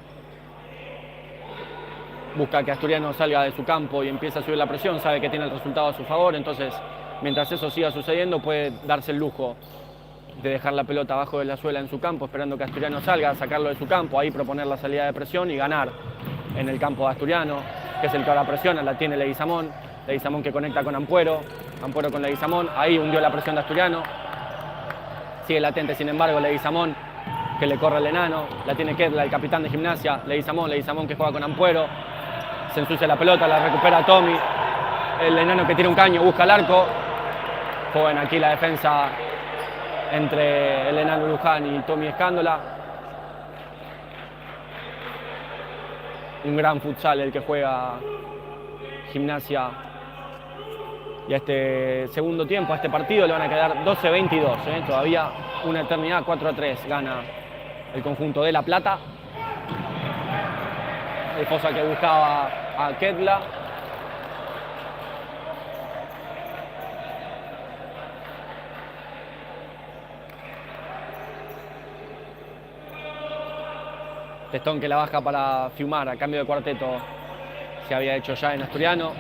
Busca que Asturiano salga de su campo y empiece a subir la presión, sabe que tiene el resultado a su favor, entonces mientras eso siga sucediendo puede darse el lujo de dejar la pelota abajo de la suela en su campo, esperando que Asturiano salga, sacarlo de su campo, ahí proponer la salida de presión y ganar en el campo de Asturiano, que es el que ahora presiona, la tiene Leguizamón, Leguizamón que conecta con Ampuero, Ampuero con Leguizamón, ahí hundió la presión de Asturiano, sigue latente sin embargo Leguizamón, que le corre el enano, la tiene Ketla, el capitán de Gimnasia, Leguizamón que juega con Ampuero, se ensucia la pelota, la recupera Tommy, el enano que tira un caño, busca el arco, joven aquí la defensa entre el enano Luján y Tommy Escándola. Un gran futsal el que juega Gimnasia. Y a este segundo tiempo, a este partido, le van a quedar 12-22. Todavía una eternidad, 4-3 gana el conjunto de La Plata. El Fosa que buscaba a Ketla. Testón que la baja para Fiumar, a cambio de cuarteto se había hecho ya en Asturiano.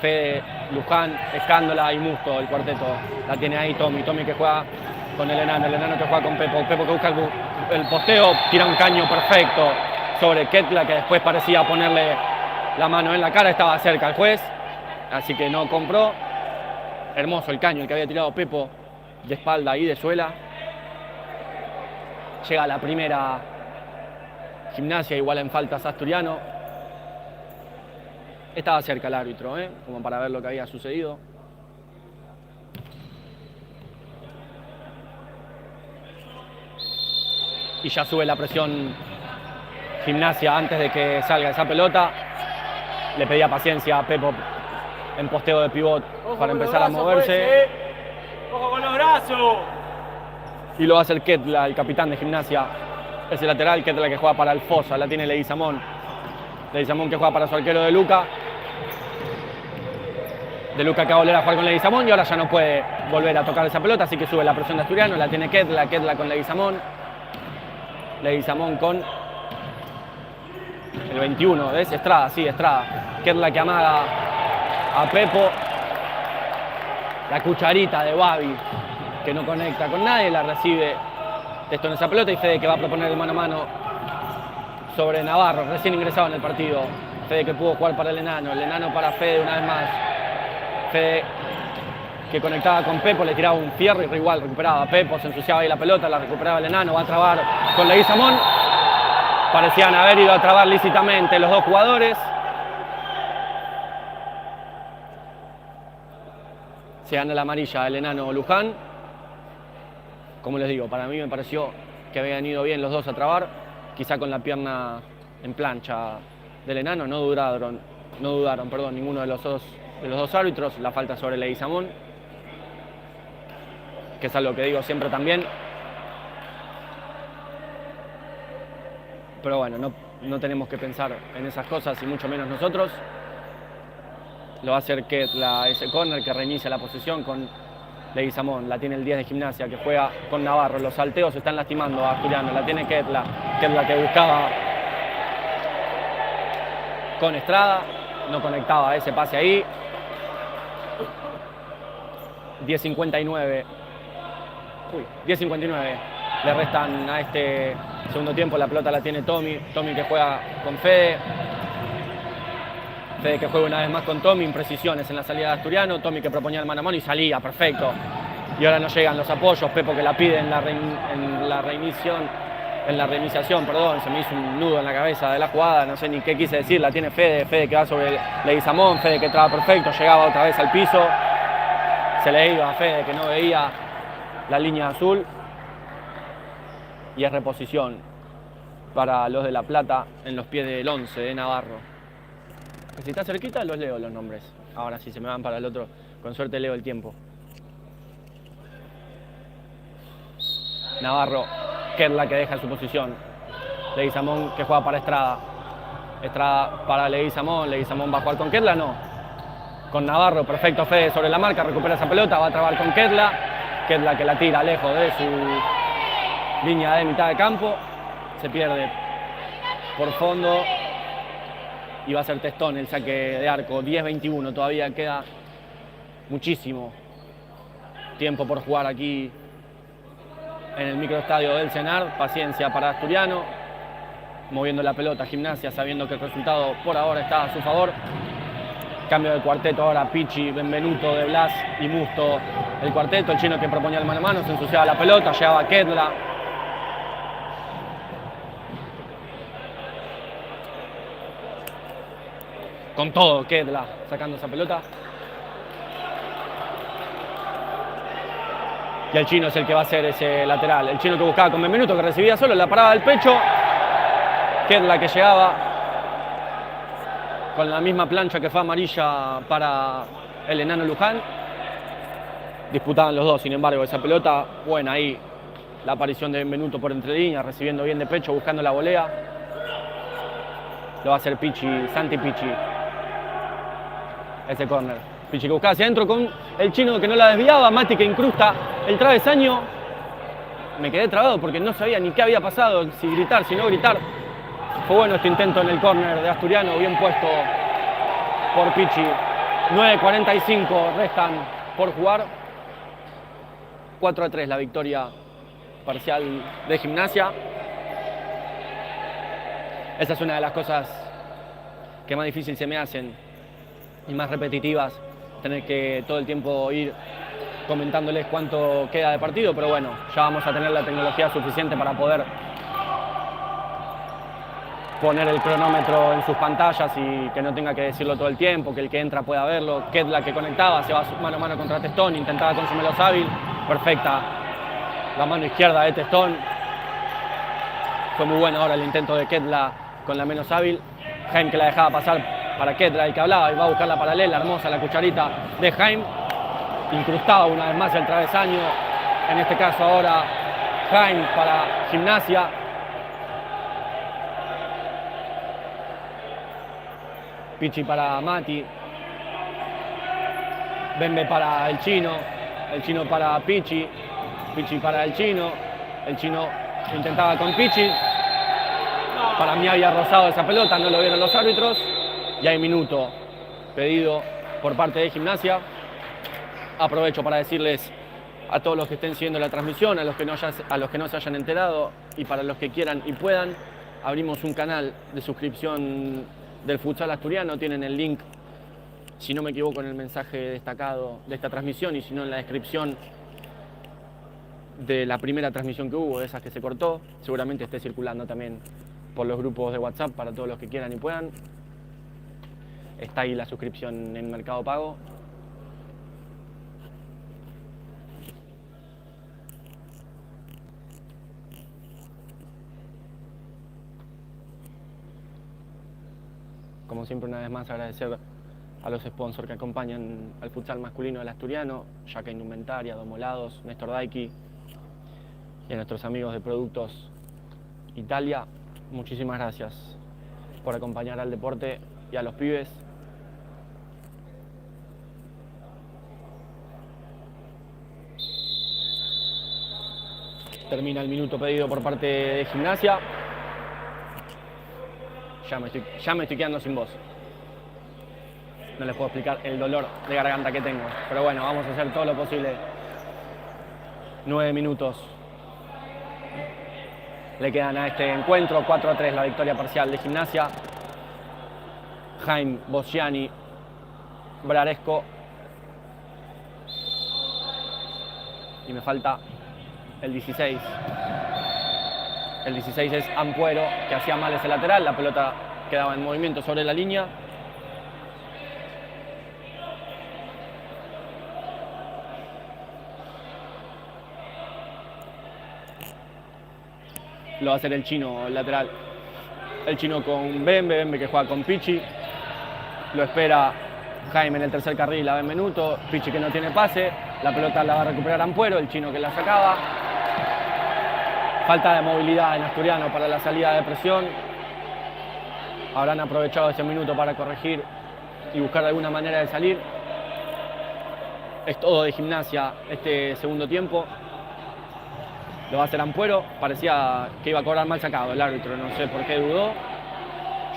Fede, Luján, Escándola y Musto, el cuarteto la tiene ahí Tommy que juega con el enano que juega con Pepo que busca el posteo, tira un caño perfecto sobre Ketla, que después parecía ponerle la mano en la cara, estaba cerca el juez, así que no compró. Hermoso el caño, el que había tirado Pepo de espalda y de suela. Llega la primera Gimnasia, igual en faltas Asturiano. Estaba cerca el árbitro, como para ver lo que había sucedido. Y ya sube la presión Gimnasia antes de que salga esa pelota. Le pedía paciencia a Pepo en posteo de pivot para empezar a moverse. ¡Ojo con los brazos! Y lo va a hacer Ketla, el capitán de Gimnasia. Es el lateral, Ketla que juega para el Fosa, la tiene Leguizamón. Leguizamón que juega para su arquero De Luca. De Luca que va a volver a jugar con Leguizamón y ahora ya no puede volver a tocar esa pelota, así que sube la presión de Asturiano, la tiene Ketla con Leguizamón. Leguizamón con el 21, ¿ves? Estrada, sí, Estrada. Ketla que amaga a Pepo. La cucharita de Babi, que no conecta con nadie, la recibe Testón esa pelota y Fede que va a proponer el mano a mano sobre Navarro, recién ingresado en el partido. Fede que pudo jugar para el enano para Fede una vez más. Fede que conectaba con Pepo, le tiraba un fierro y igual recuperaba a Pepo, se ensuciaba ahí la pelota, la recuperaba el enano, va a trabar con Leguizamón. Parecían haber ido a trabar lícitamente los dos jugadores. Se gana la amarilla el enano Luján. Como les digo, para mí me pareció que habían ido bien los dos a trabar, quizá con la pierna en plancha del enano, no dudaron, ninguno de los dos árbitros, la falta sobre Leguizamón, que es algo que digo siempre también. Pero bueno, no tenemos que pensar en esas cosas y mucho menos nosotros. Lo va a hacer Ketla, ese córner que reinicia la posesión con Leguizamón, la tiene el 10 de Gimnasia que juega con Navarro, los salteos están lastimando a Asturiano, la tiene Ketla que buscaba con Estrada, no conectaba ese pase ahí. 10:59 le restan a este segundo tiempo, la pelota la tiene Tommy que juega con Fede que juega una vez más con Tommy, imprecisiones en la salida de Asturiano, Tommy que proponía el mano a mano y salía, perfecto. Y ahora no llegan los apoyos, Pepo que la pide en la reiniciación, se me hizo un nudo en la cabeza de la jugada, no sé ni qué quise decir, la tiene Fede que va sobre Leguizamón, Fede que traba perfecto, llegaba otra vez al piso, se le iba a Fede que no veía la línea azul y es reposición para los de La Plata en los pies del 11 de Navarro. Si está cerquita los leo los nombres. Ahora si se me van para el otro, con suerte leo el tiempo. Navarro, Ketla que deja su posición. Leguizamón que juega para Estrada. Estrada para Leguizamón va a jugar con Ketla, no. Con Navarro, perfecto Fede sobre la marca, recupera esa pelota, va a trabar con Ketla Kedla que la tira lejos de su línea de mitad de campo. Se pierde por fondo. Y va a ser Testón el saque de arco. 10-21, todavía queda muchísimo tiempo por jugar aquí en el microestadio del Senar. Paciencia para Asturiano, moviendo la pelota Gimnasia, sabiendo que el resultado por ahora está a su favor. Cambio de cuarteto ahora, Pichi, Benvenuto, De Blas y Musto. El cuarteto, el chino que proponía el mano a mano, se ensuciaba la pelota, llegaba Kedla. Con todo, Kedla sacando esa pelota. Y el chino es el que va a hacer ese lateral. El chino que buscaba con Benvenuto, que recibía solo, la parada del pecho. Kedla que llegaba con la misma plancha que fue amarilla para el enano Luján. Disputaban los dos, sin embargo, esa pelota buena ahí. La aparición de Benvenuto por entre líneas, recibiendo bien de pecho, buscando la volea. Lo va a hacer Pichi, Santi Pichi. Ese córner. Pichi que buscaba hacia adentro con el chino que no la desviaba. Mati que incrusta el travesaño. Me quedé trabado porque no sabía ni qué había pasado, si gritar, si no gritar. Fue bueno este intento en el córner de Asturiano, bien puesto por Pichi. 9:45 restan por jugar. 4-3 la victoria parcial de Gimnasia. Esa es una de las cosas que más difícil se me hacen y más repetitivas, tener que todo el tiempo ir comentándoles cuánto queda de partido, pero bueno, ya vamos a tener la tecnología suficiente para poder poner el cronómetro en sus pantallas y que no tenga que decirlo todo el tiempo, que el que entra pueda verlo. Kedla que conectaba, se va mano a mano contra Testón, intentaba con su Melos hábil, perfecta la mano izquierda de Testón. Fue muy bueno ahora el intento de Kedla con la menos hábil. Jaime que la dejaba pasar para Kedla, el que hablaba, y va a buscar la paralela, hermosa la cucharita de Jaime. Incrustaba una vez más el travesaño, en este caso ahora Jaime para Gimnasia. Pichi para Mati. Bembe para el chino para Pichi. Pichi para el chino intentaba con Pichi. Para mí había rozado esa pelota, no lo vieron los árbitros. Y hay minuto pedido por parte de Gimnasia. Aprovecho para decirles a todos los que estén siguiendo la transmisión, a los que no se hayan enterado y para los que quieran y puedan, abrimos un canal de suscripción del futsal asturiano. Tienen el link, si no me equivoco, en el mensaje destacado de esta transmisión y si no en la descripción de la primera transmisión que hubo, de esas que se cortó. Seguramente esté circulando también por los grupos de WhatsApp para todos los que quieran y puedan. Está ahí la suscripción en Mercado Pago. Como siempre, una vez más agradecer a los sponsors que acompañan al futsal masculino del asturiano, Yaca Indumentaria, Domolados, Néstor Daiki, y a nuestros amigos de Productos Italia. Muchísimas gracias por acompañar al deporte y a los pibes. Termina el minuto pedido por parte de Gimnasia. Ya me estoy quedando sin voz. No les puedo explicar el dolor de garganta que tengo. Pero bueno, vamos a hacer todo lo posible. 9 minutos le quedan a este encuentro. 4-3 la victoria parcial de Gimnasia. Jaime, Bosciani, Braresco. Y me falta el 16. El 16 es Ampuero, que hacía mal ese lateral. La pelota quedaba en movimiento sobre la línea. Lo va a hacer el chino, el lateral. El chino con Bembe que juega con Pichi. Lo espera Jaime en el tercer carril a Benvenuto. Pichi que no tiene pase. La pelota la va a recuperar Ampuero, el chino que la sacaba. Falta de movilidad en Asturiano para la salida de presión. Habrán aprovechado ese minuto para corregir y buscar alguna manera de salir. es todo de Gimnasia este segundo tiempo. Lo va a hacer Ampuero. Parecía que iba a cobrar mal sacado el árbitro, no sé por qué dudó.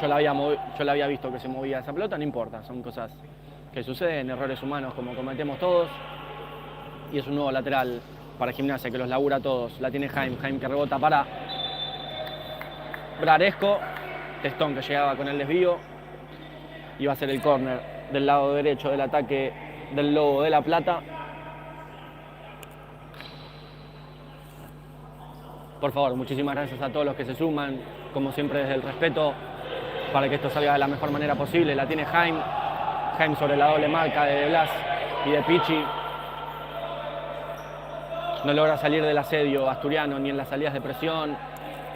Yo la había visto que se movía esa pelota, no importa, son cosas que suceden, errores humanos como cometemos todos. Y es un nuevo lateral para Gimnasia que los labura todos. La tiene Jaime que rebota para Braresco. Testón que llegaba con el desvío. Y va a ser el córner del lado derecho del ataque del Lobo de La Plata. Por favor, muchísimas gracias a todos los que se suman, como siempre desde el respeto, para que esto salga de la mejor manera posible. La tiene Jaime sobre la doble marca de Blas y de Pichi. No logra salir del asedio asturiano, ni en las salidas de presión,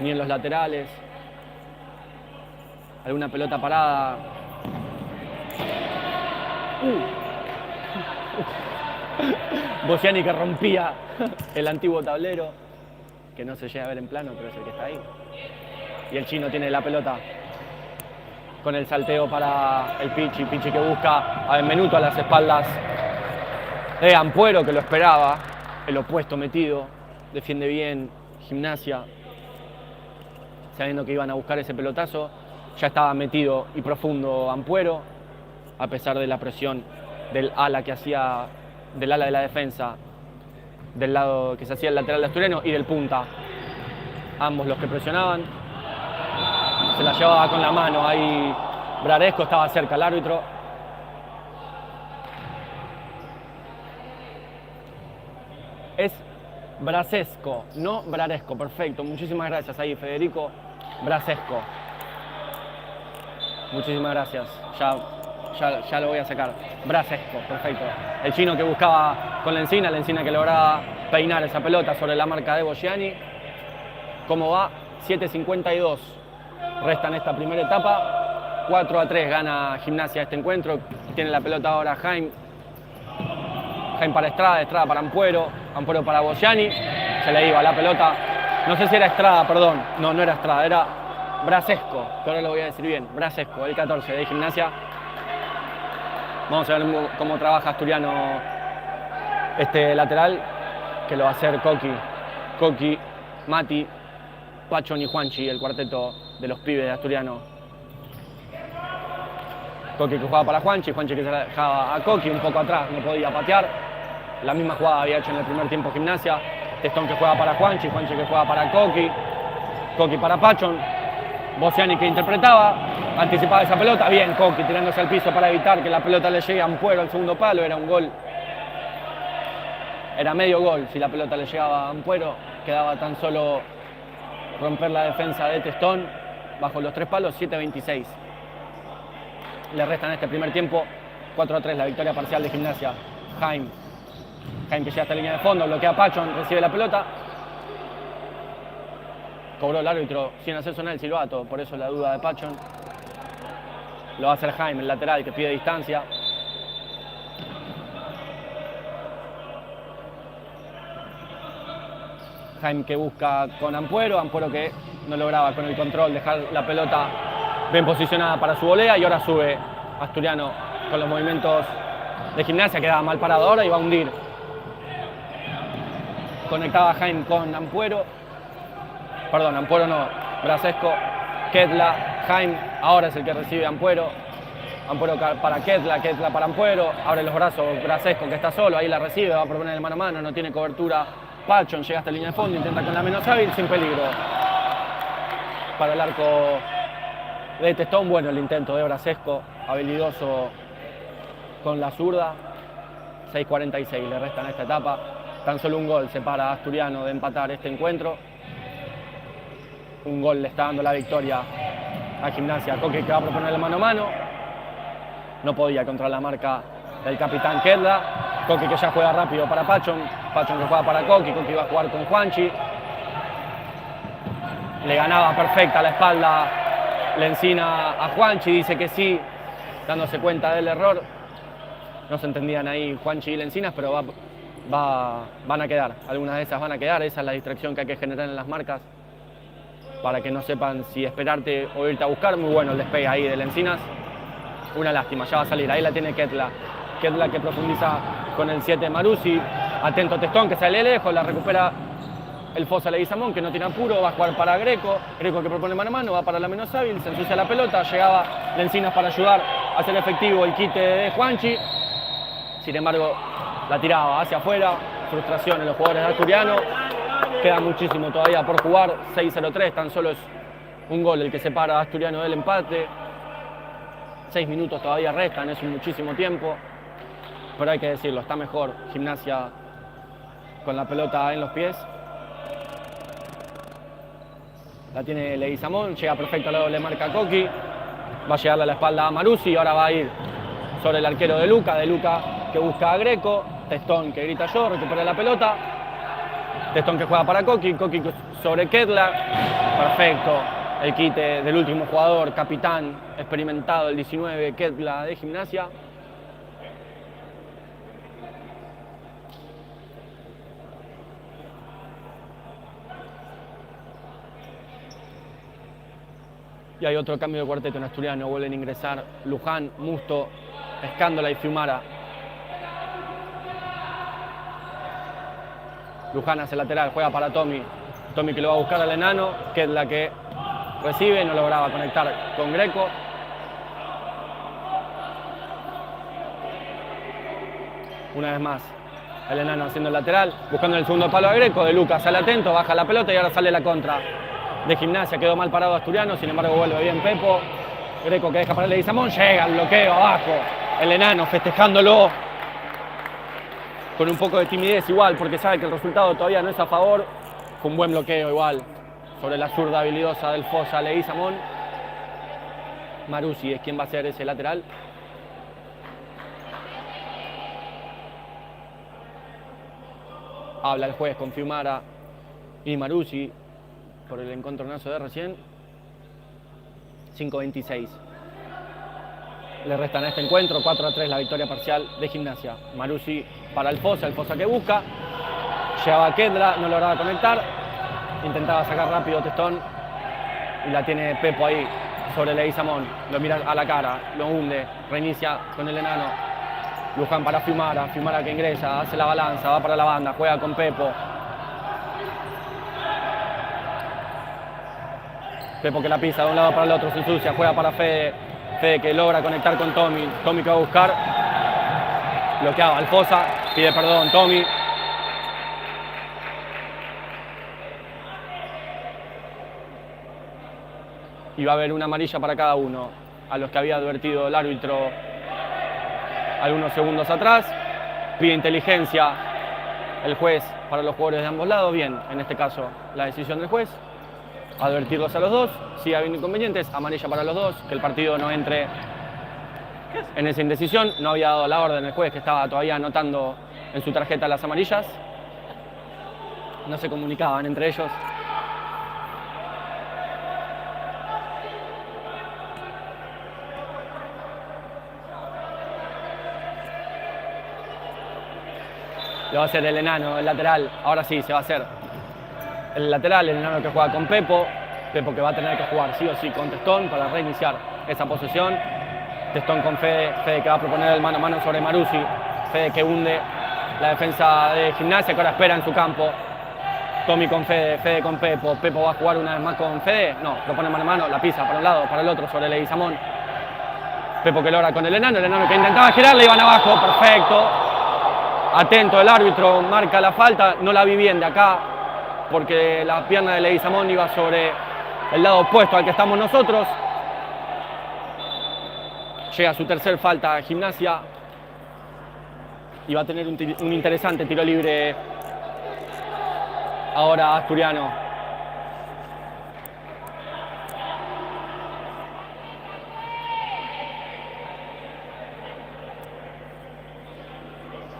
ni en los laterales. Alguna pelota parada. Bosciani que rompía el antiguo tablero, que no se llega a ver en plano, pero es el que está ahí. Y el chino tiene la pelota con el salteo para el Pichi que busca a Benvenuto a las espaldas de Ampuero, que lo esperaba, el opuesto metido, defiende bien Gimnasia, sabiendo que iban a buscar ese pelotazo. Ya estaba metido y profundo Ampuero, a pesar de la presión del ala que hacía, del ala de la defensa, del lado que se hacía el lateral de asturiano y del punta. Ambos los que presionaban. Se la llevaba con la mano ahí Braresco, estaba cerca el árbitro. Es Brasesco, no Braresco, perfecto. Muchísimas gracias ahí, Federico. Brasesco. Muchísimas gracias. Ya lo voy a sacar. Brasesco, perfecto. El chino que buscaba con Lencina que lograba peinar esa pelota sobre la marca de Bosciani. ¿Cómo va? 7:52 resta en esta primera etapa. 4-3 gana Gimnasia este encuentro. Tiene la pelota ahora Jaime para Estrada para Ampuero para Bosciani. Se le iba la pelota. No sé si era Estrada, perdón. No era Estrada, era Brasesco, que ahora lo voy a decir bien. Brasesco, el 14 de Gimnasia. Vamos a ver cómo trabaja asturiano este lateral, que lo va a hacer Coqui, Mati, Pachón y Juanchi, el cuarteto de los pibes de asturiano. Coqui que jugaba para Juanchi que se la dejaba a Coqui un poco atrás, no podía patear. La misma jugada había hecho en el primer tiempo Gimnasia. Testón que juega para Juanchi que juega para Coqui para Pachón. Bosciani que interpretaba, anticipaba esa pelota. Bien, Coqui tirándose al piso para evitar que la pelota le llegue a Ampuero al segundo palo. Era un gol. Era medio gol si la pelota le llegaba a Ampuero. Quedaba tan solo romper la defensa de Testón bajo los 3 palos. 7:26 le restan este primer tiempo. 4-3 la victoria parcial de Gimnasia. Jaime que llega hasta la línea de fondo, bloquea a Pachón, recibe la pelota. Cobró el árbitro sin hacer sonar el silbato, por eso la duda de Pachón. Lo va a hacer Jaime, el lateral, que pide distancia. Jaime que busca con Ampuero que no lograba con el control dejar la pelota bien posicionada para su volea, y ahora sube Asturiano con los movimientos de Gimnasia, quedaba mal parado ahora y va a hundir. Conectaba Jaime con Ampuero. Perdón, Ampuero no, Brasesco, Ketla, Jaime, ahora es el que recibe Ampuero para Ketla para Ampuero, abre los brazos Brasesco que está solo, ahí la recibe, va a proponer el mano a mano, no tiene cobertura Pachón, llega hasta la línea de fondo, intenta con la menos hábil, sin peligro para el arco de Testón. Bueno, el intento de Brasesco, habilidoso con la zurda. 6:46 le restan a esta etapa, tan solo un gol separa a Asturiano de empatar este encuentro. Un gol le está dando la victoria a Gimnasia. Coqui que va a proponer el mano a mano. No podía contra la marca del capitán Kedla. Coqui que ya juega rápido para Pachón que juega para Coqui va a jugar con Juanchi. Le ganaba perfecta la espalda Lencina a Juanchi, dice que sí, dándose cuenta del error. No se entendían ahí Juanchi y Lencinas, pero van a quedar. Algunas de esas van a quedar. Esa es la distracción que hay que generar en las marcas, para que no sepan si esperarte o irte a buscar. Muy bueno el despegue ahí de Lencinas. Una lástima, ya va a salir. Ahí la tiene Ketla que es la que profundiza con el 7 Maruzzi. Atento Testón, que sale lejos, la recupera el Fosa Leguizamón, que no tiene apuro, va a jugar para Greco. Greco que propone mano a mano, va para la menos hábil, se ensucia la pelota, llegaba Lencinas para ayudar a hacer efectivo el quite de Juanchi. Sin embargo, la tiraba hacia afuera, frustración en los jugadores de Asturiano. Queda muchísimo todavía por jugar, 6-0-3, tan solo es un gol el que separa a Asturiano del empate. 6 minutos todavía restan, es muchísimo tiempo, pero hay que decirlo, está mejor Gimnasia con la pelota en los pies. La tiene Leguizamón, llega perfecto a la doble marca Coqui, va a llegarle a la espalda a Maruzzi y ahora va a ir sobre el arquero de Luca que busca a Greco, Testón que grita yo, recupera la pelota, Testón que juega para Coqui, Coqui sobre Kedlar, perfecto. El quite del último jugador, capitán, experimentado, el 19, Kedla de Gimnasia. Y hay otro cambio de cuarteto en Asturiano, vuelven a ingresar Luján, Musto, Escándola y Fiumara. Luján hace lateral, juega para Tommy. Tommy que lo va a buscar al enano, Kedla que recibe, no lograba conectar con Greco. Una vez más, el enano haciendo el lateral, buscando el segundo palo a Greco, de Lucas sale atento, baja la pelota y ahora sale la contra de Gimnasia. Quedó mal parado Asturiano, sin embargo vuelve bien Pepo. Greco que deja para Leguizamón, llega el bloqueo abajo, el enano festejándolo con un poco de timidez igual, porque sabe que el resultado todavía no es a favor. Fue un buen bloqueo igual sobre la zurda habilidosa del Fosa Leguizamón. Maruzzi es quien va a hacer ese lateral. Habla el juez con Fiumara y Maruzzi por el encontronazo de recién. 5-26. Le restan a este encuentro 4-3 la victoria parcial de Gimnasia. Maruzzi para el Fosa que busca. Llegaba Kedla, no lograba conectar. Intentaba sacar rápido Testón y la tiene Pepo ahí sobre Leguizamón. Lo mira a la cara, lo hunde, reinicia con el enano. Luján para Fiumara, Fiumara que ingresa, hace la balanza, va para la banda, juega con Pepo. Pepo que la pisa de un lado para el otro, se ensucia, juega para Fede. Fede que logra conectar con Tommy. Tommy que va a buscar. Bloqueado al Fosa, pide perdón Tommy. Y va a haber una amarilla para cada uno, a los que había advertido el árbitro algunos segundos atrás. Pide inteligencia el juez para los jugadores de ambos lados. Bien, en este caso la decisión del juez, advertirlos a los dos. Si hay inconvenientes, amarilla para los dos, que el partido no entre en esa indecisión. No había dado la orden el juez, que estaba todavía anotando en su tarjeta las amarillas. No se comunicaban entre ellos. Lo va a hacer el enano, el lateral. Ahora sí, se va a hacer el lateral, el enano que juega con Pepo. Pepo que va a tener que jugar sí o sí con Testón para reiniciar esa posesión. Testón con Fede, Fede que va a proponer el mano a mano sobre Maruzzi. Fede que hunde la defensa de Gimnasia, que ahora espera en su campo. Tommy con Fede, Fede con Pepo. Pepo va a jugar una vez más con Fede. No, propone mano a mano, la pisa para un lado, para el otro sobre Leguizamón. Pepo que logra con el enano que intentaba girar, le iban abajo, perfecto. Atento el árbitro, marca la falta, no la vi bien de acá, porque la pierna de Leguizamón iba sobre el lado opuesto al que estamos nosotros. Llega su tercer falta a Gimnasia y va a tener un interesante tiro libre ahora Asturiano.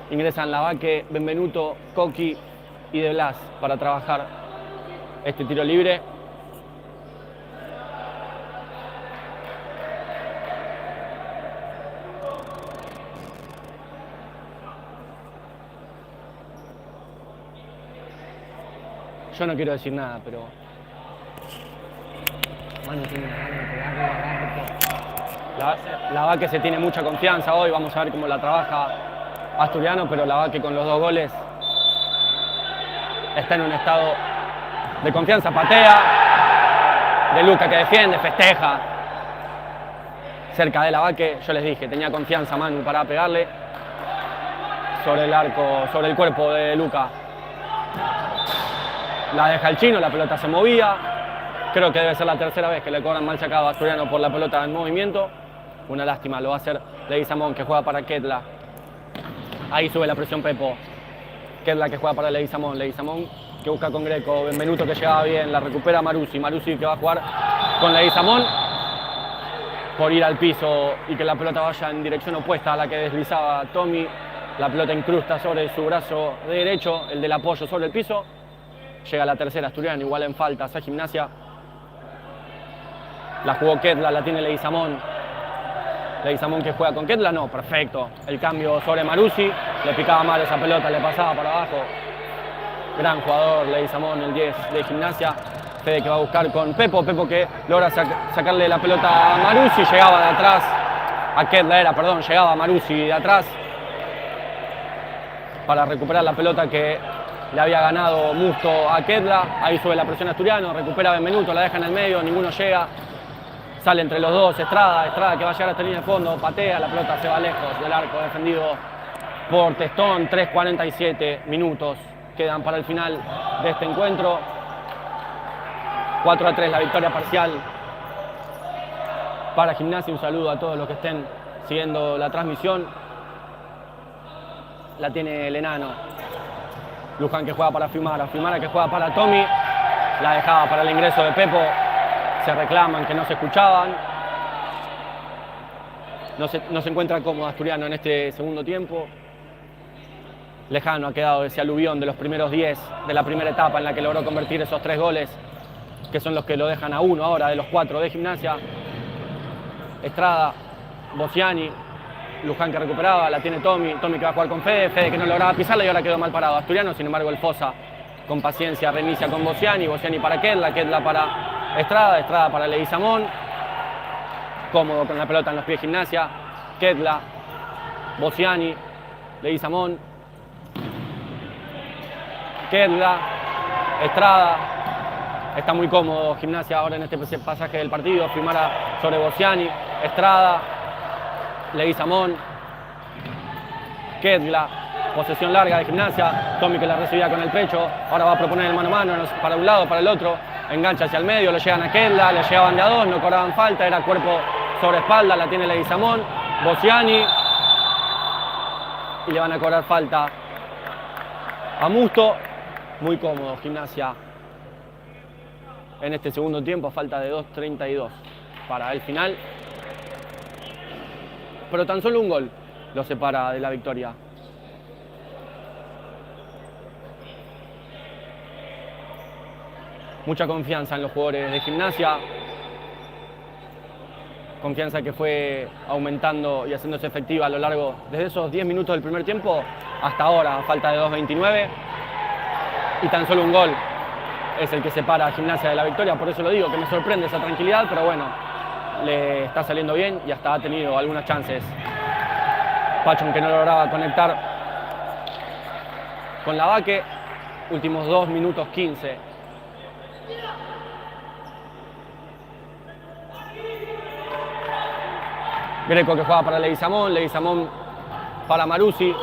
Ingresan Lavaque, Benvenuto, Coqui y De Blas para trabajar este tiro libre. Yo no quiero decir nada, pero... Mano tiene una gana de pegarle al árbitro. La Vaque se tiene mucha confianza hoy, vamos a ver cómo la trabaja Asturiano, pero la Vaque con los 2 goles está en un estado de confianza, patea, de Luca que defiende, festeja. Cerca de la Vaque, yo les dije, tenía confianza Manu para pegarle sobre el arco, sobre el cuerpo de Luca. La deja el chino, la pelota se movía. Creo que debe ser la tercera vez que le cobran mal sacado a Asturiano por la pelota en movimiento. Una lástima, lo va a hacer Leguizamón, que juega para Ketla. Ahí sube la presión Pepo. Ketla que juega para Leguizamón. Leguizamón que busca con Greco. Benvenuto que llegaba bien, la recupera Maruzzi. Maruzzi que va a jugar con Leguizamón por ir al piso y que la pelota vaya en dirección opuesta a la que deslizaba Tommy. La pelota incrusta sobre su brazo derecho, el del apoyo sobre el piso. Llega la tercera Asturiano, igual en faltas a Gimnasia. La jugó Ketla, la tiene Leguizamón. Leguizamón que juega con Ketla, no, perfecto. El cambio sobre Maruzzi, le picaba mal esa pelota, le pasaba para abajo. Gran jugador Leguizamón, el 10 de Gimnasia. Fede que va a buscar con Pepo, Pepo que logra sacarle la pelota a Maruzzi, llegaba de atrás, a Ketla llegaba a Maruzzi de atrás para recuperar la pelota que le había ganado Musto a Ketla. Ahí sube la presión Asturiano, recupera Benvenuto, la deja en el medio, ninguno llega. Sale entre los dos, Estrada que va a llegar hasta la línea de fondo, patea, la pelota se va lejos del arco defendido por Testón. 3:47 minutos quedan para el final de este encuentro. 4-3 la victoria parcial para Gimnasia. Un saludo a todos los que estén siguiendo la transmisión. La tiene el enano. Luján que juega para Fiumara, Fiumara que juega para Tommy. La dejaba para el ingreso de Pepo. Se reclaman que no se escuchaban. No se encuentra cómodo Asturiano en este segundo tiempo. Lejano ha quedado ese aluvión de los primeros 10 de la primera etapa en la que logró convertir esos 3 goles, que son los que lo dejan a 1 ahora de los 4 de Gimnasia. Estrada, Bociani, Luján que recuperaba, la tiene Tommy que va a jugar con Fede, Fede que no lograba pisarla y ahora quedó mal parado Asturiano. Sin embargo el Fosa con paciencia reinicia con Bociani, Bociani para Ketla para Estrada para Leguizamón. Cómodo con la pelota en los pies Gimnasia. Ketla, Bociani, Leguizamón. Ketla, Estrada. Está muy cómodo Gimnasia ahora en este pasaje del partido. Fiumara sobre Bociani, Estrada, Leguizamón, Ketla. Posesión larga de Gimnasia. Tommy que la recibía con el pecho. Ahora va a proponer el mano a mano para un lado, para el otro. Engancha hacia el medio, lo llegan a Ketla, le llegaban de a 2, no cobraban falta, era cuerpo sobre espalda, la tiene Leguizamón, Bociani. Y le van a cobrar falta a Musto. Muy cómodo Gimnasia en este segundo tiempo, a falta de 2:32 para el final. Pero tan solo un gol lo separa de la victoria. Mucha confianza en los jugadores de Gimnasia. Confianza que fue aumentando y haciéndose efectiva a lo largo, desde esos 10 minutos del primer tiempo hasta ahora, a falta de 2:29. Y tan solo un gol es el que separa a Gimnasia de la victoria. Por eso lo digo, que me sorprende esa tranquilidad, pero bueno, le está saliendo bien y hasta ha tenido algunas chances. Pachón que no lograba conectar con la Vaque. Últimos 2 minutos 15. Greco que juega para Leguizamón, Leguizamón para Maruzzi.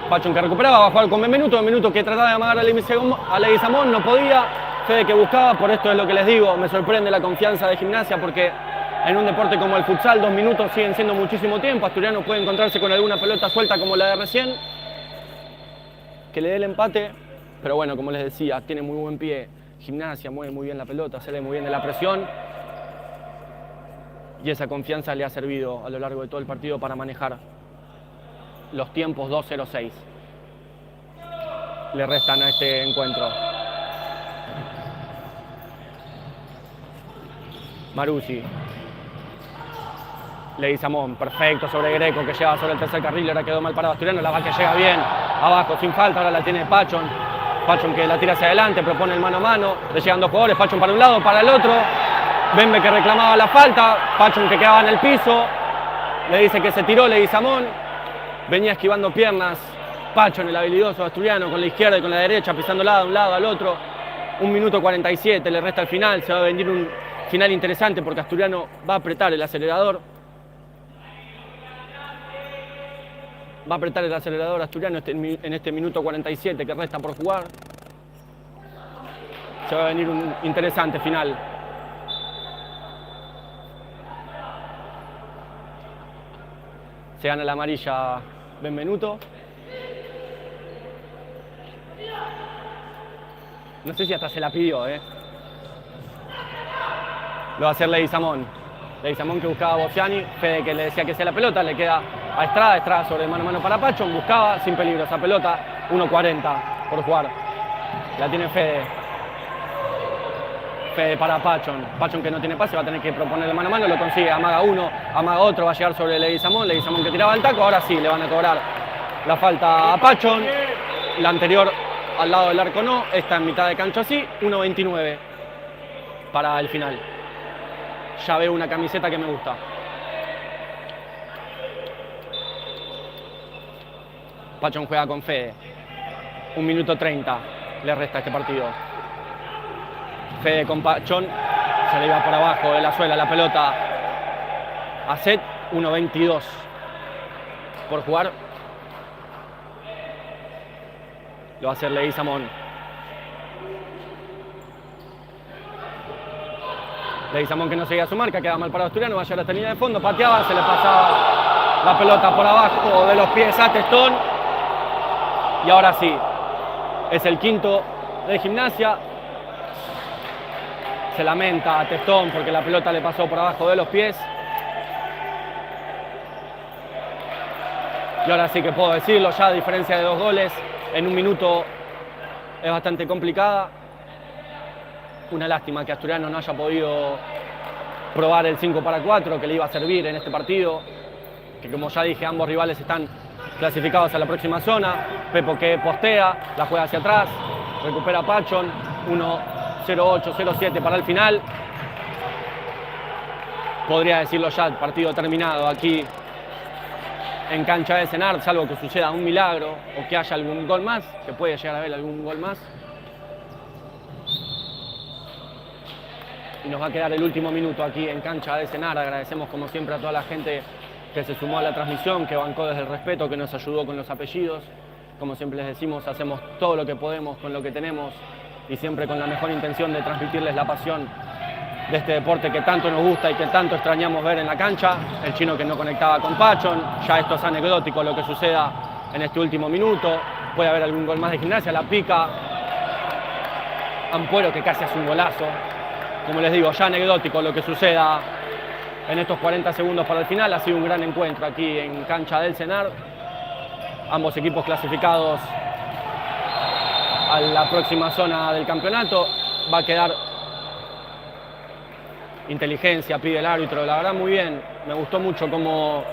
Pachón que recuperaba, va a jugar con Benvenuto, Benvenuto que trataba de amagar a Leguizamón, no podía. Fede que buscaba, por esto es lo que les digo, me sorprende la confianza de Gimnasia porque en un deporte como el futsal 2 minutos siguen siendo muchísimo tiempo. Asturiano puede encontrarse con alguna pelota suelta como la de recién, que le dé el empate, pero bueno, como les decía, tiene muy buen pie Gimnasia, mueve muy bien la pelota, sale muy bien de la presión. Y esa confianza le ha servido a lo largo de todo el partido para manejar los tiempos. 2:06 le restan a este encuentro. Maruzzi. Leguizamón, perfecto sobre Greco que lleva sobre el tercer carril, ahora quedó mal parado Asturiano, la Vaque llega bien, abajo sin falta, ahora la tiene Pachón. Pachón que la tira hacia adelante, propone el mano a mano, le llegan 2 jugadores, Pachón para un lado, para el otro. Bembe que reclamaba la falta, Pachón que quedaba en el piso, le dice que se tiró Leguizamón, venía esquivando piernas, Pachón, el habilidoso asturiano, con la izquierda y con la derecha, pisándola de un lado al otro. 1 minuto 47, le resta el final, se va a venir un final interesante porque Asturiano va a apretar el acelerador. Va a apretar el acelerador Asturiano en este minuto 47 que resta por jugar. Se va a venir un interesante final. Se gana la amarilla Benvenuto. No sé si hasta se la pidió, Lo va a hacer Leguizamón. Leguizamón que buscaba a Boffiani. Fede que le decía que sea la pelota. Le queda a Estrada. Estrada sobre mano a mano para Pachón. Buscaba sin peligro esa pelota. 1.40 por jugar. La tiene Fede. Fede para Pachón. Pachón que no tiene pase. Va a tener que proponer mano a mano. Lo consigue. Amaga uno. Amaga otro. Va a llegar sobre Leguizamón. Leguizamón que tiraba el taco. Ahora sí le van a cobrar la falta a Pachón. La anterior al lado del arco no, está en mitad de cancha así, 1.29 para el final. Ya veo una camiseta que me gusta. Pachón juega con Fede. 1 minuto 30 le resta a este partido. Fede con Pachón, se le iba por abajo de la suela la pelota a Set, 1.22 por jugar. Lo va a hacer Leguizamón. Leguizamón que no seguía su marca, queda mal para Asturiano, va a llegar a esta línea de fondo, pateaba, se le pasaba la pelota por abajo de los pies a Testón. Y ahora sí, es el quinto de Gimnasia. Se lamenta a Testón porque la pelota le pasó por abajo de los pies. Y ahora sí que puedo decirlo, ya a diferencia de 2 goles, en 1 minuto es bastante complicada. Una lástima que Asturiano no haya podido probar el 5-4 que le iba a servir en este partido. Que como ya dije, ambos rivales están clasificados a la próxima zona. Pepo que postea, la juega hacia atrás, recupera Pachón, 1-0-8-0-7 para el final. Podría decirlo ya, el partido terminado aquí en cancha de Senart, salvo que suceda un milagro o que haya algún gol más, que puede llegar a haber algún gol más. Y nos va a quedar el último minuto aquí en cancha de Senart. Agradecemos como siempre a toda la gente que se sumó a la transmisión, que bancó desde el respeto, que nos ayudó con los apellidos. Como siempre les decimos, hacemos todo lo que podemos con lo que tenemos y siempre con la mejor intención de transmitirles la pasión de este deporte que tanto nos gusta y que tanto extrañamos ver en la cancha. El chino que no conectaba con Pachón, ya esto es anecdótico lo que suceda en este último minuto. Puede haber algún gol más de Gimnasia, la pica Ampuero que casi hace un golazo. Como les digo, ya anecdótico lo que suceda en estos 40 segundos para el final. Ha sido un gran encuentro aquí en cancha del Senart. Ambos equipos clasificados a la próxima zona del campeonato. Va a quedar inteligencia, pide el árbitro, la verdad muy bien. Me gustó mucho cómo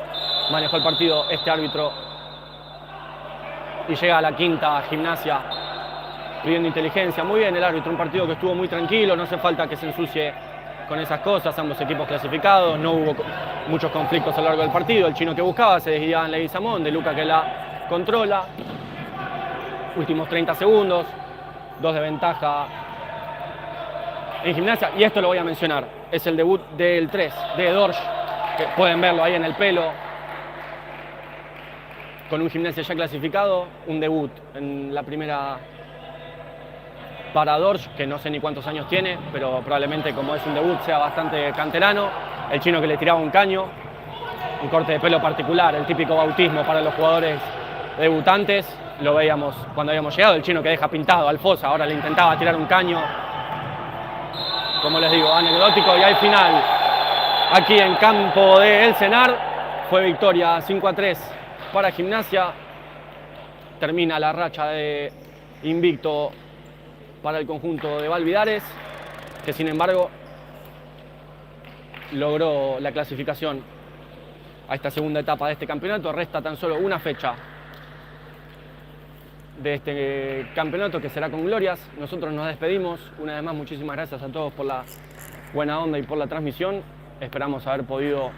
manejó el partido este árbitro. Y llega a la quinta Gimnasia pidiendo inteligencia. Muy bien el árbitro, un partido que estuvo muy tranquilo, no hace falta que se ensucie con esas cosas. Ambos equipos clasificados, no hubo muchos conflictos a lo largo del partido. El chino que buscaba se desguiaba en Leguizamón, De Luca que la controla. Últimos 30 segundos, 2 de ventaja en Gimnasia. Y esto lo voy a mencionar. Es el debut del 3, de Dorsch, que pueden verlo ahí en el pelo. Con un Gimnasia ya clasificado, un debut en la primera para Dorsch, que no sé ni cuántos años tiene, pero probablemente como es un debut sea bastante canterano. El chino que le tiraba un caño, un corte de pelo particular, el típico bautismo para los jugadores debutantes. Lo veíamos cuando habíamos llegado, el chino que deja pintado al Fosa, ahora le intentaba tirar un caño. Como les digo, anecdótico, y hay final aquí en campo de El Senart. Fue victoria 5-3 para Gimnasia. Termina la racha de invicto para el conjunto de Valvidares, que sin embargo logró la clasificación a esta segunda etapa de este campeonato. Resta tan solo una fecha de este campeonato que será con glorias. Nosotros nos despedimos. Una vez más, muchísimas gracias a todos por la buena onda y por la transmisión. Esperamos haber podido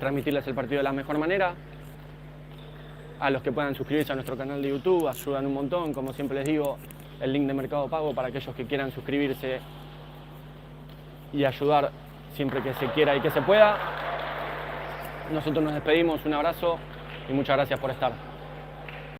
transmitirles el partido de la mejor manera. A los que puedan suscribirse a nuestro canal de YouTube, ayudan un montón. Como siempre les digo, el link de Mercado Pago para aquellos que quieran suscribirse y ayudar siempre que se quiera y que se pueda. Nosotros nos despedimos, un abrazo y muchas gracias por estar.